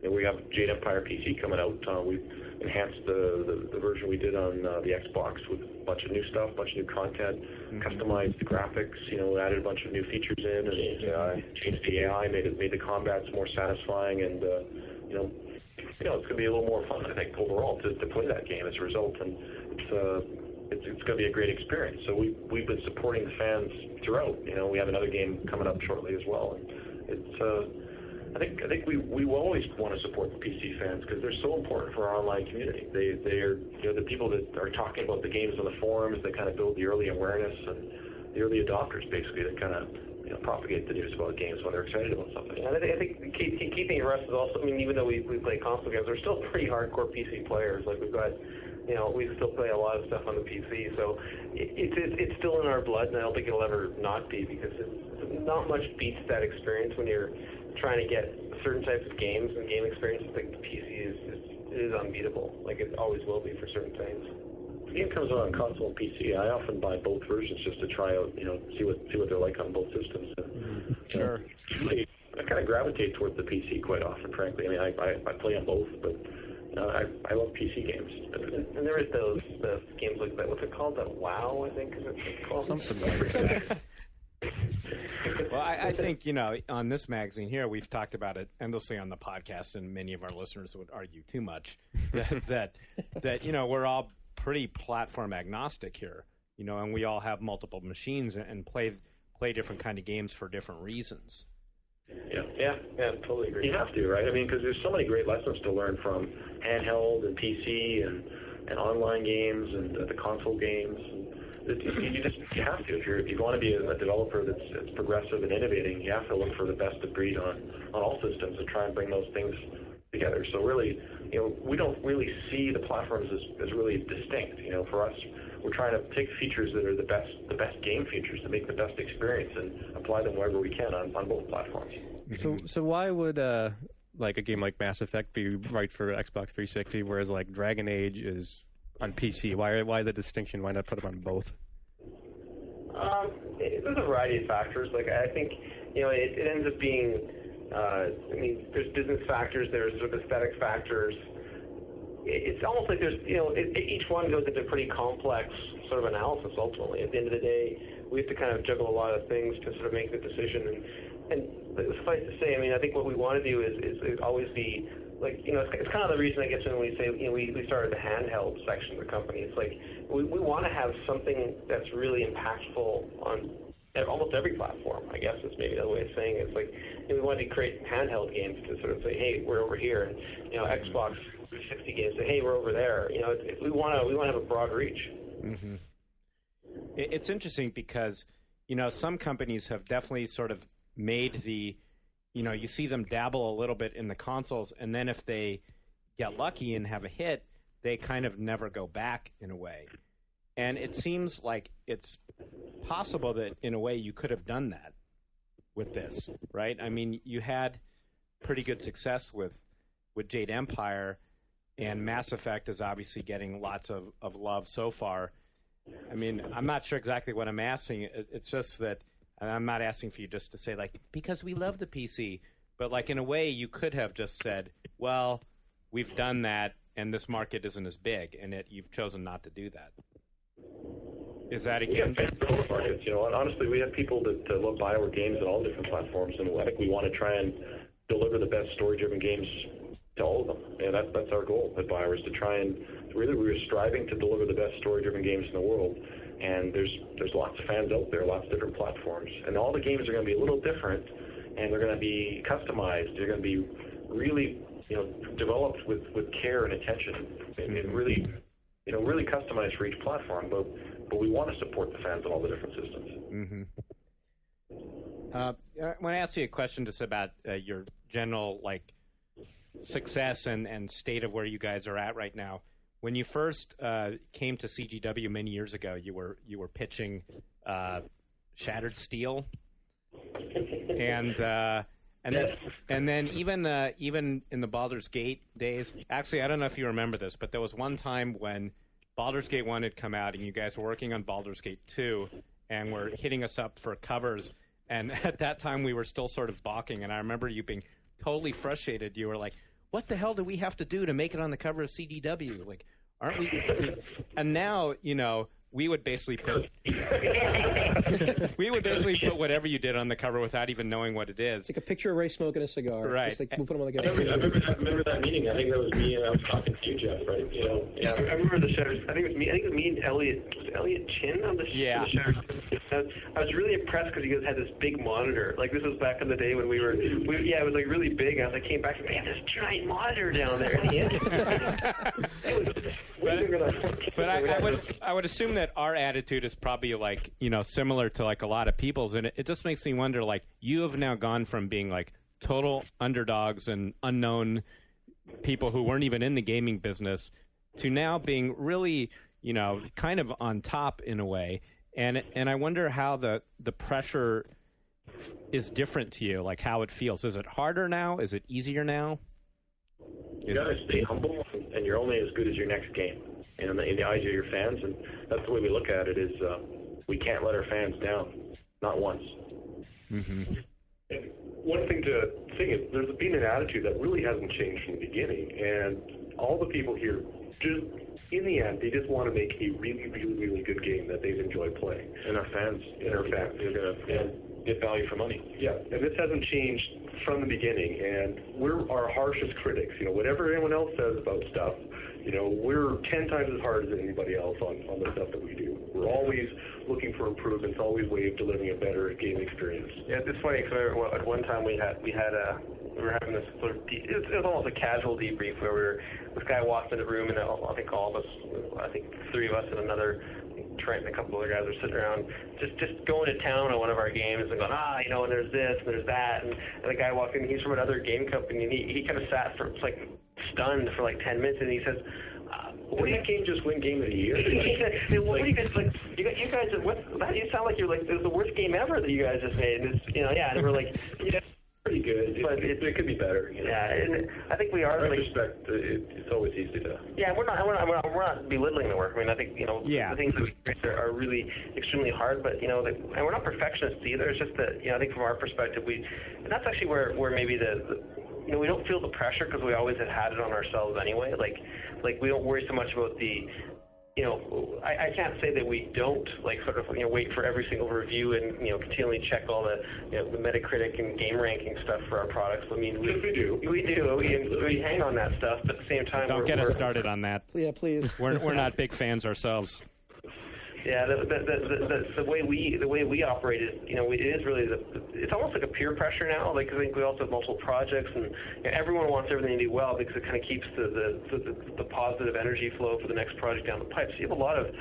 And we have Jade Empire PC coming out. We've enhanced the version we did on the Xbox with a bunch of new stuff, a bunch of new content, customized the graphics, added a bunch of new features in, and changed the AI, made the combats more satisfying, and it's going to be a little more fun, I think, overall to play that game as a result. And it's going to be a great experience. So we've been supporting the fans throughout. We have another game coming up shortly as well. And it's I think we will always want to support the PC fans because they're so important for our online community. They are the people that are talking about the games on the forums that kind of build the early awareness, and the early adopters basically that kind of propagate the news about games when they're excited about something. And I think the key thing for us is also, even though we play console games, we're still pretty hardcore PC players. Like we've got, we still play a lot of stuff on the PC, so it's still in our blood, and I don't think it'll ever not be, because not much beats that experience when you're trying to get certain types of games and game experiences. Like the PC is unbeatable. Like it always will be for certain things. The game comes out on console and PC. I often buy both versions just to try out, see what they're like on both systems. And, sure. I kind of gravitate towards the PC quite often, frankly. I play on both, but I love PC games. And there is those games like that. What's it called? That WoW, I think, is it called? Something like that. Well, I think, on this magazine here, we've talked about it endlessly on the podcast, and many of our listeners would argue too much, that we're all pretty platform agnostic here, and we all have multiple machines and play different kind of games for different reasons. Yeah, totally agree. You have to, right? Because there's so many great lessons to learn from handheld and PC and online games and the console games. You have to. If you want to be a developer that's progressive and innovating, you have to look for the best of breed on all systems and try and bring those things together. So really, we don't really see the platforms as really distinct. For us, we're trying to take features that are the best game features to make the best experience and apply them wherever we can on both platforms. So why would like a game like Mass Effect be right for Xbox 360, whereas like Dragon Age is on PC? Why the distinction? Why not put them on both? There's a variety of factors. Like I think, it ends up being. There's business factors. There's sort of aesthetic factors. it's almost like there's, each one goes into pretty complex sort of analysis ultimately. At the end of the day, we have to kind of juggle a lot of things to sort of make the decision. And suffice to say, I mean, I think what we want to do is always be, like, it's kind of the reason I guess when we say, we started the handheld section of the company. It's like we want to have something that's really impactful on almost every platform, I guess is maybe the way of saying it. It's like, we want to create handheld games to sort of say, hey, we're over here. And, Xbox 360 games say, hey, we're over there. We want to have a broad reach. Mm-hmm. It's interesting because, some companies have definitely sort of made the, you see them dabble a little bit in the consoles, and then if they get lucky and have a hit, they kind of never go back in a way. And it seems like it's possible that, in a way, you could have done that with this, right? I mean, you had pretty good success with Jade Empire, and Mass Effect is obviously getting lots of love so far. I mean, I'm not sure exactly what I'm asking. It's just that, and I'm not asking for you just to say, like, because we love the PC, but, like, in a way, you could have just said, well, we've done that, and this market isn't as big, and you've chosen not to do that. Is that again? Yeah, markets. Honestly, we have people that love Bioware games on all different platforms, and I think we want to try and deliver the best story-driven games to all of them. And that's our goal at Bioware, is to try and we're striving to deliver the best story-driven games in the world. And there's lots of fans out there, lots of different platforms, and all the games are going to be a little different, and they're going to be customized. They're going to be really, developed with care and attention, and really, really customized for each platform. But we want to support the fans on all the different systems. Mm-hmm. I want to ask you a question just about your general success and state of where you guys are at right now. When you first came to CGW many years ago, you were pitching Shattered Steel, and then even in the Baldur's Gate days. Actually, I don't know if you remember this, but there was one time when Baldur's Gate 1 had come out, and you guys were working on Baldur's Gate 2, and were hitting us up for covers. And at that time, we were still sort of balking, and I remember you being totally frustrated. You were like, what the hell do we have to do to make it on the cover of CGW? Like, aren't we? And now, we would basically put whatever you did on the cover without even knowing what it is. It's like a picture of Ray smoking a cigar. Right. Just we'll put them on the cover. I remember that meeting. I think that was me, and I was talking to you, Jeff, right? Yeah, I remember the Shattered. I think it was me. I think it was me and Elliot Chin on the Shattered. I was really impressed because you guys had this big monitor. Like, this was back in the day when it was like really big. I came back and they had this giant monitor down there. But I would assume that our attitude is probably similar to a lot of people's, and it just makes me wonder, you have now gone from being total underdogs and unknown people who weren't even in the gaming business to now being really, kind of on top in a way. And I wonder how the pressure is different to you, how it feels. Is it harder now? Is it easier now? You got to stay humble, and you're only as good as your next game. In the eyes of your fans, and that's the way we look at it, is we can't let our fans down, not once. Mm-hmm. And one thing to think is there's been an attitude that really hasn't changed from the beginning, and all the people here, just in the end, they just want to make a really, really, really good game that they've enjoyed playing. And our fans, are going to get value for money. Yeah, and this hasn't changed from the beginning, and we're our harshest critics. Whatever anyone else says about stuff, we're 10 times as hard as anybody else on the stuff that we do. We're always looking for improvements, always way of delivering a better game experience. Yeah, it's funny because at one time we were having this sort of it was almost a casual debrief where this guy walked in the room, and I think all of us, three of us and another, Trent and a couple other guys were sitting around just going to town on one of our games and going, and there's this and there's that, and the guy walked in, he's from another game company, and he kind of sat for stunned for 10 minutes, and he says, "What that game just win Game of the Year?" He said, "What do you guys like? You guys, you sound like you're it was the worst game ever that you guys just made." And it's, and we're like, pretty good, but it could be better. Yeah, and I think we are. In retrospect, it's always easy to. Yeah, we're not belittling the work. I mean, I think the things that we create are really extremely hard, but and we're not perfectionists either. It's just that I think from our perspective, and that's actually where maybe we don't feel the pressure because we always had it on ourselves anyway. Like we don't worry so much about the, I can't say that we don't sort of wait for every single review and continually check all the the Metacritic and game ranking stuff for our products. I mean, we do. We hang on that stuff, but at the same time, don't get us started on that. Yeah, please. We're not big fans ourselves. Yeah, the way we operate is, it is really it's almost like a peer pressure now. Like, I think we also have multiple projects, and everyone wants everything to do well because it kind of keeps the positive energy flow for the next project down the pipe. So you have a lot of,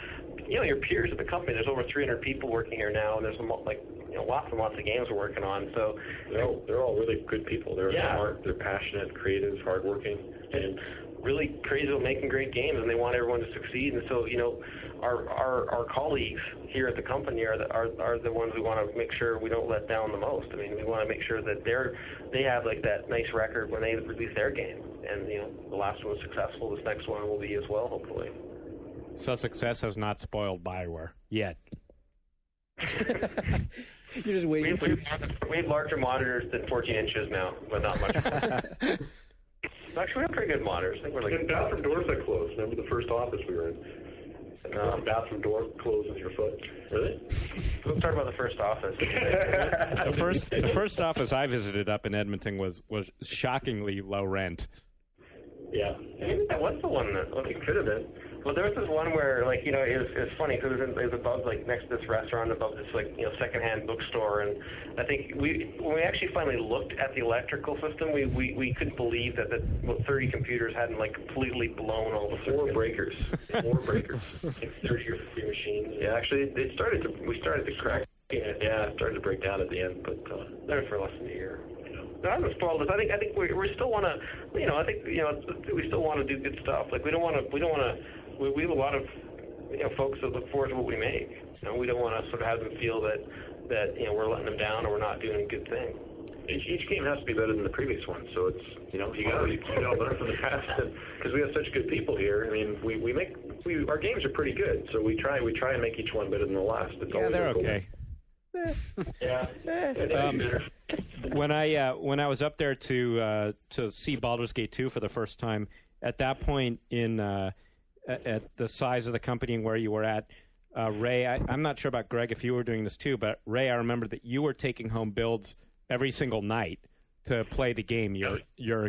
your peers at the company. There's over 300 people working here now, and there's lots and lots of games we're working on. So they're all really good people. They're smart, they're passionate, creative, hardworking, and really crazy about making great games, and they want everyone to succeed. And so, our colleagues here at the company are the ones we want to make sure we don't let down the most. I mean, we want to make sure that they have that nice record when they release their game. And the last one was successful. This next one will be as well, hopefully. So success has not spoiled Bioware yet. You're just waiting we have larger monitors than 14 inches now, but not much. Actually, we have pretty good monitors. I think we're and bathroom doors that closed. Remember the first office we were in? Bathroom door closed with your foot. Really? Let's talk about the first office. The first office I visited up in Edmonton was shockingly low rent. Yeah. Maybe that was the one that it could have been. Well, there was this one where, it was funny because it was above, next to this restaurant, above this, secondhand bookstore. And I think when we actually finally looked at the electrical system, we couldn't believe that 30 computers hadn't, completely blown all the circuits. 4 breakers. 30 or 50 machines. Yeah, actually, we started to crack. Yeah, it started to break down at the end, but that was for less than a year. No, I haven't spoiled this. I think we still want to, we still want to do good stuff. We don't want to. We have a lot of folks that look forward to what we make. We don't want to sort of have them feel that we're letting them down or we're not doing a good thing. Each game has to be better than the previous one. So it's you got to learn from the past because we have such good people here. I mean, our games are pretty good. So we try and make each one better than the last. Yeah, they're okay. When I was up there to see Baldur's Gate 2 for the first time, at that point at the size of the company and where you were at, Ray, I'm not sure about Greg if you were doing this too, but Ray, I remember that you were taking home builds every single night to play the game. Your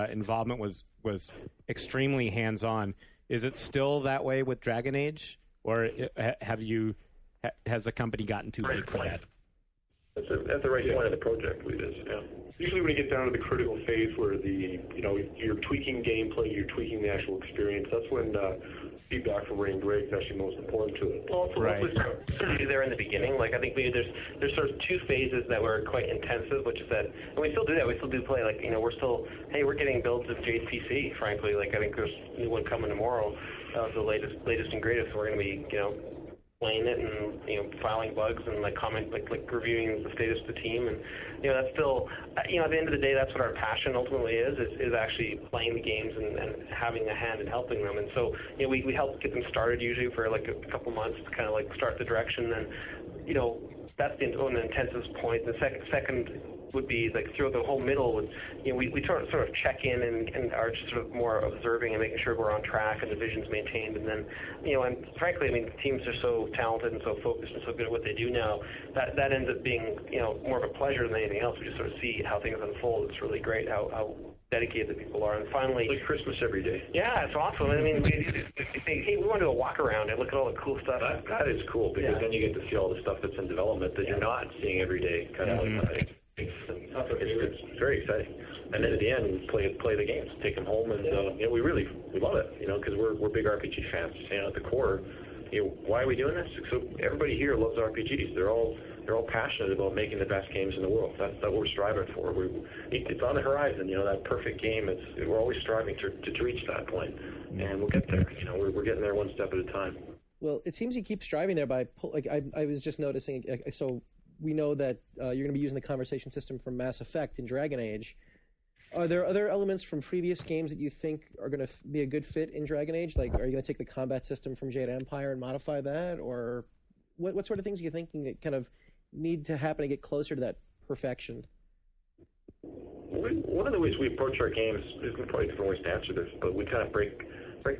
involvement was extremely hands-on. Is it still that way with Dragon Age, or has the company gotten too big for that? At the right point of the project, we did. Yeah. Usually, when you get down to the critical phase where you're tweaking gameplay, you're tweaking the actual experience. That's when feedback from Ray and Greg is actually most important to it. Well, certainly there in the beginning. I think there's sort of 2 phases that were quite intensive, which is that, and we still do that. We still do play. We're getting builds of Jade's PC. Frankly, I think there's a new one coming tomorrow, the latest and greatest. So we're going to be playing it and filing bugs and reviewing the status of the team, and that's still at the end of the day that's what our passion ultimately is actually playing the games and having a hand in helping them. And so we help get them started usually for a couple months to kind of start the direction. Then that's the intensive point. The second would be throughout the whole middle. We sort of check in and are just sort of more observing and making sure we're on track and the vision's maintained. And then and frankly, the teams are so talented and so focused and so good at what they do now that ends up being more of a pleasure than anything else. We just sort of see how things unfold. It's really great how dedicated the people are. And finally, like Christmas every day. Yeah, it's awesome. We think, hey, we want to do a walk around and look at all the cool stuff. That is cool because then you get to see all the stuff that's in development that you're not seeing every day. It's very exciting. And then at the end, play the games, take them home, and we love it, because we're big RPG fans. At the core, why are we doing this? So everybody here loves RPGs. They're all passionate about making the best games in the world. That's what we're striving for. It's on the horizon. That perfect game. We're always striving to reach that point, and we'll get there. We're getting there one step at a time. Well, it seems you keep striving there by I was just noticing. So we know that you're going to be using the conversation system from Mass Effect in Dragon Age. Are there other elements from previous games that you think are going to be a good fit in Dragon Age? Are you going to take the combat system from Jade Empire and modify that? Or what sort of things are you thinking that kind of need to happen to get closer to that perfection? one of the ways we approach our games, there's probably different ways to answer this, but we kind of break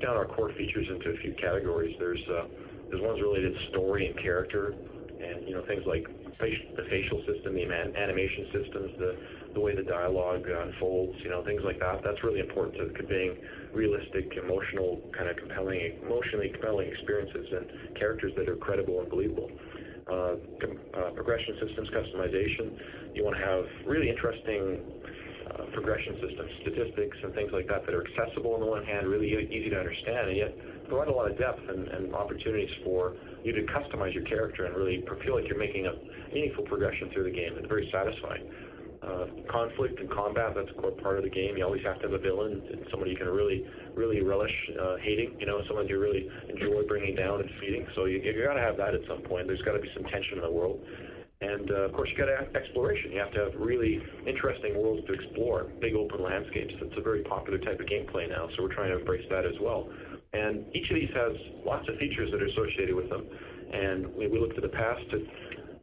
down our core features into a few categories. There's ones related to story and character, and things like the facial system, the animation systems, the way the dialogue unfolds, things like that. That's really important to conveying realistic, emotionally compelling experiences and characters that are credible and believable. Progression systems, customization. You want to have really interesting progression systems, statistics, and things like that are accessible on the one hand, really easy to understand, and yet provide a lot of depth and opportunities for you to customize your character and really feel like you're making a meaningful progression through the game. It's very satisfying. Conflict and combat, that's a core part of the game. You always have to have a villain, somebody you can really relish hating, someone you really enjoy bringing down and defeating. So you got to have that at some point. There's got to be some tension in the world. And, of course, you got to have exploration. You have to have really interesting worlds to explore, big open landscapes. It's a very popular type of gameplay now, so we're trying to embrace that as well. And each of these has lots of features that are associated with them. And we look to the past to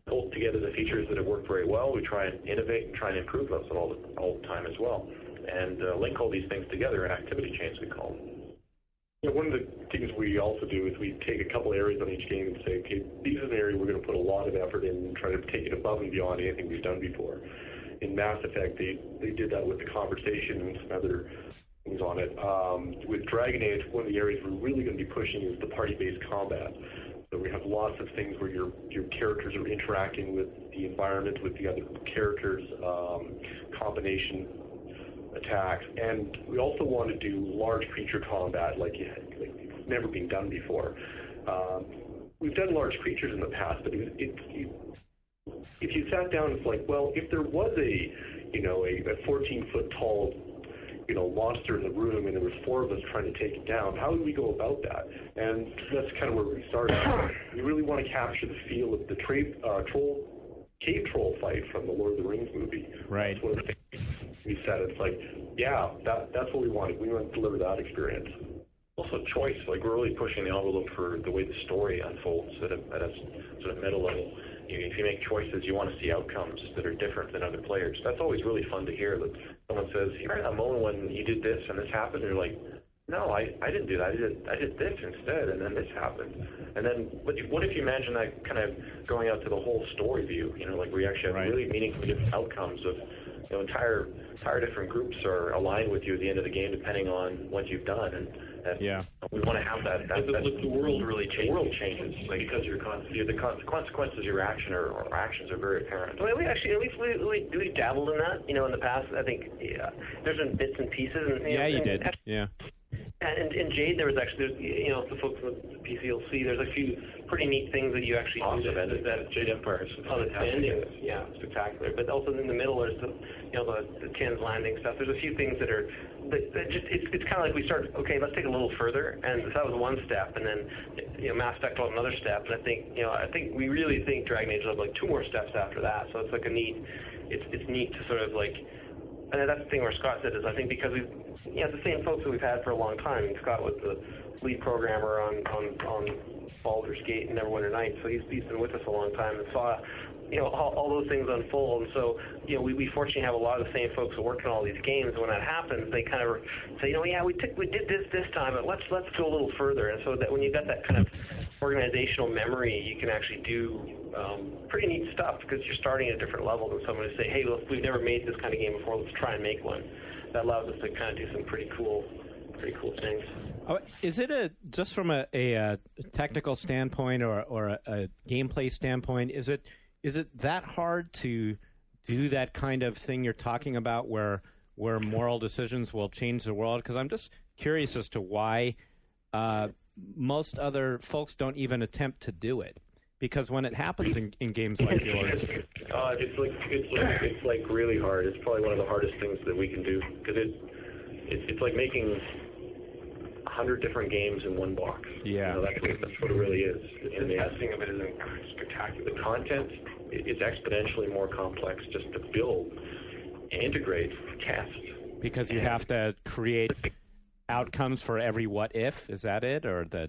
pull together the features that have worked very well. We try and innovate and try and improve those all the time as well. And link all these things together in activity chains, we call them. One of the things we also do is we take a couple areas on each game and say, okay, these are the area we're going to put a lot of effort in and try to take it above and beyond anything we've done before. In Mass Effect, they did that with the conversation and some other things on it. With Dragon Age, one of the areas we're really going to be pushing is the party-based combat. So we have lots of things where your characters are interacting with the environment, with the other characters, combination attacks, and we also want to do large creature combat like it's never been done before. We've done large creatures in the past, but if you sat down, it's like, well, if there was a 14-foot tall monster in the room and there was 4 of us trying to take it down, how would we go about that? And that's kind of where we started. We really want to capture the feel of the cave troll fight from the Lord of the Rings movie. Right. That's one of the things we said. It's like, yeah, that's what we wanted. We want to deliver that experience. Also choice, like we're really pushing the envelope for the way the story unfolds at a sort of middle level. If you make choices, you want to see outcomes that are different than other players. That's always really fun to hear, that someone says, you remember that moment when you did this and this happened? And you're like, no, I didn't do that. I did this instead, and then this happened. And then, what if you imagine that kind of going out to the whole story view? Like we actually have really meaningful different outcomes of entire different groups are aligned with you at the end of the game, depending on what you've done. And we want to have that. The world really changes. The world changes because the consequences of your action or actions are very apparent. Well, we actually, at least we dabbled in that. In the past, I think there's been bits and pieces. And, you did. Yeah. And in Jade, there was actually, the folks from the PC will see, there's a few pretty neat things that you actually do. That Jade Empire is ending, spectacular. But also in the middle, there's the Tin's Landing stuff. There's a few things that are, it's kind of like we started, okay, let's take it a little further. And so that was one step. And then, Mass Effect was another step. And I think we really think Dragon Age will have like 2 more steps after that. So it's like it's neat to sort of like, and that's the thing where Scott said is, I think because we've, the same folks that we've had for a long time. And Scott was the lead programmer on Baldur's Gate and Neverwinter Nights, so he's been with us a long time and saw, all those things unfold. And so, we fortunately have a lot of the same folks who work on all these games. When that happens, they kind of say, we did this time, but let's go a little further. And so that when you've got that kind of organizational memory, you can actually do pretty neat stuff because you're starting at a different level than someone to say, hey, we've never made this kind of game before, let's try and make one. That allows us to kind of do some pretty cool things. Is it just from a technical standpoint or a gameplay standpoint? Is it that hard to do that kind of thing you're talking about, where moral decisions will change the world? Because I'm just curious as to why most other folks don't even attempt to do it. Because when it happens in games like yours, it's like really hard. It's probably one of the hardest things that we can do because it's like making 100 different games in one box. Yeah, that's what it really is. And the testing of it is spectacular. The content is exponentially more complex just to build, integrate, test. Because you have to create outcomes for every what if, is that it, or that?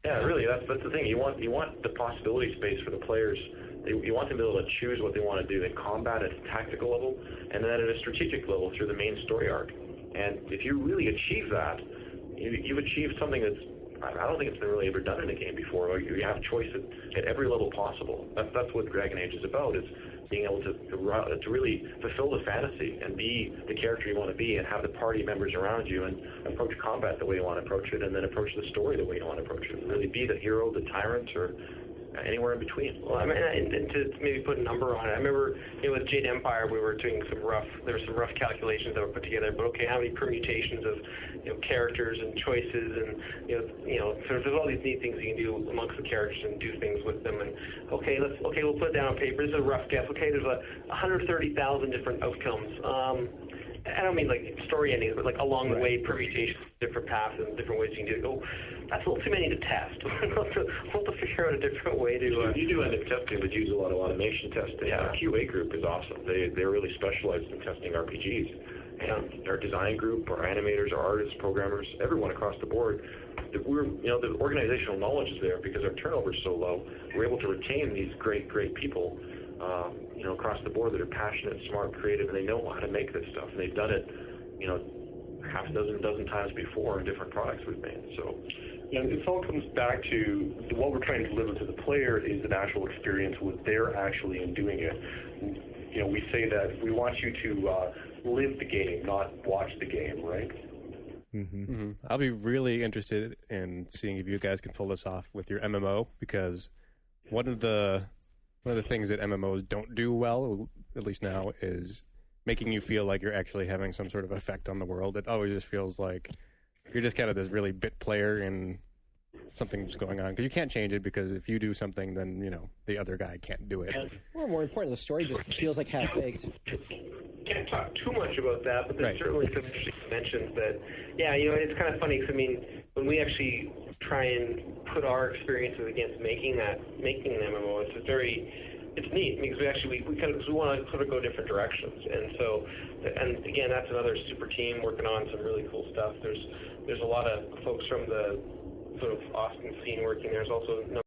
Yeah, really. That's the thing. You want the possibility space for the players You want them to be able to choose what they want to do in combat at a tactical level, and then at a strategic level through the main story arc. And if you really achieve that, you've achieved something that's, I don't think it's been really ever done in a game before. You have choice at every level possible. That's what Dragon Age is about, is being able to really fulfill the fantasy and be the character you want to be, and have the party members around you, and approach combat the way you want to approach it, and then approach the story the way you want to approach it. Really be the hero, the tyrant, or anywhere in between. Well, I mean, and to maybe put a number on it, I remember with Jade Empire, we were doing there were some rough calculations that were put together. But okay, how many permutations of characters and choices, and so there's all these neat things you can do amongst the characters and do things with them. And we'll put it down on paper. This is a rough guess. Okay, there's 130,000 different outcomes. I don't mean like story endings, but like along the way permutations, different paths, and different ways you can do it. That's a little too many to test. We'll have to figure out a different way to. You do end up testing, but use a lot of automation testing. Yeah. Our QA group is awesome. They're really specialized in testing RPGs. And our design group, our animators, our artists, programmers, everyone across the board, the organizational knowledge is there because our turnover is so low. We're able to retain these great people. Across the board that are passionate, smart, creative, and they know how to make this stuff. And they've done it, half a dozen times before in different products we've made. So, and this all comes back to what we're trying to deliver to the player is an actual experience with they're actually in doing it. We say that we want you to live the game, not watch the game, right? Mm-hmm. Mm-hmm. I'll be really interested in seeing if you guys can pull this off with your MMO, because one of the things that MMOs don't do well, at least now, is making you feel like you're actually having some sort of effect on the world. It always just feels like you're just kind of this really bit player and something's going on. Because you can't change it, because if you do something, then, the other guy can't do it. Or more important, the story just feels like half-baked. Can't talk too much about that, but there's certainly some interesting mentions that, it's kind of funny, because, when we actually try and put our experiences against making an MMO, it's neat, because we want to sort of go different directions, and again, that's another super team working on some really cool stuff. There's a lot of folks from the sort of Austin scene working. There's also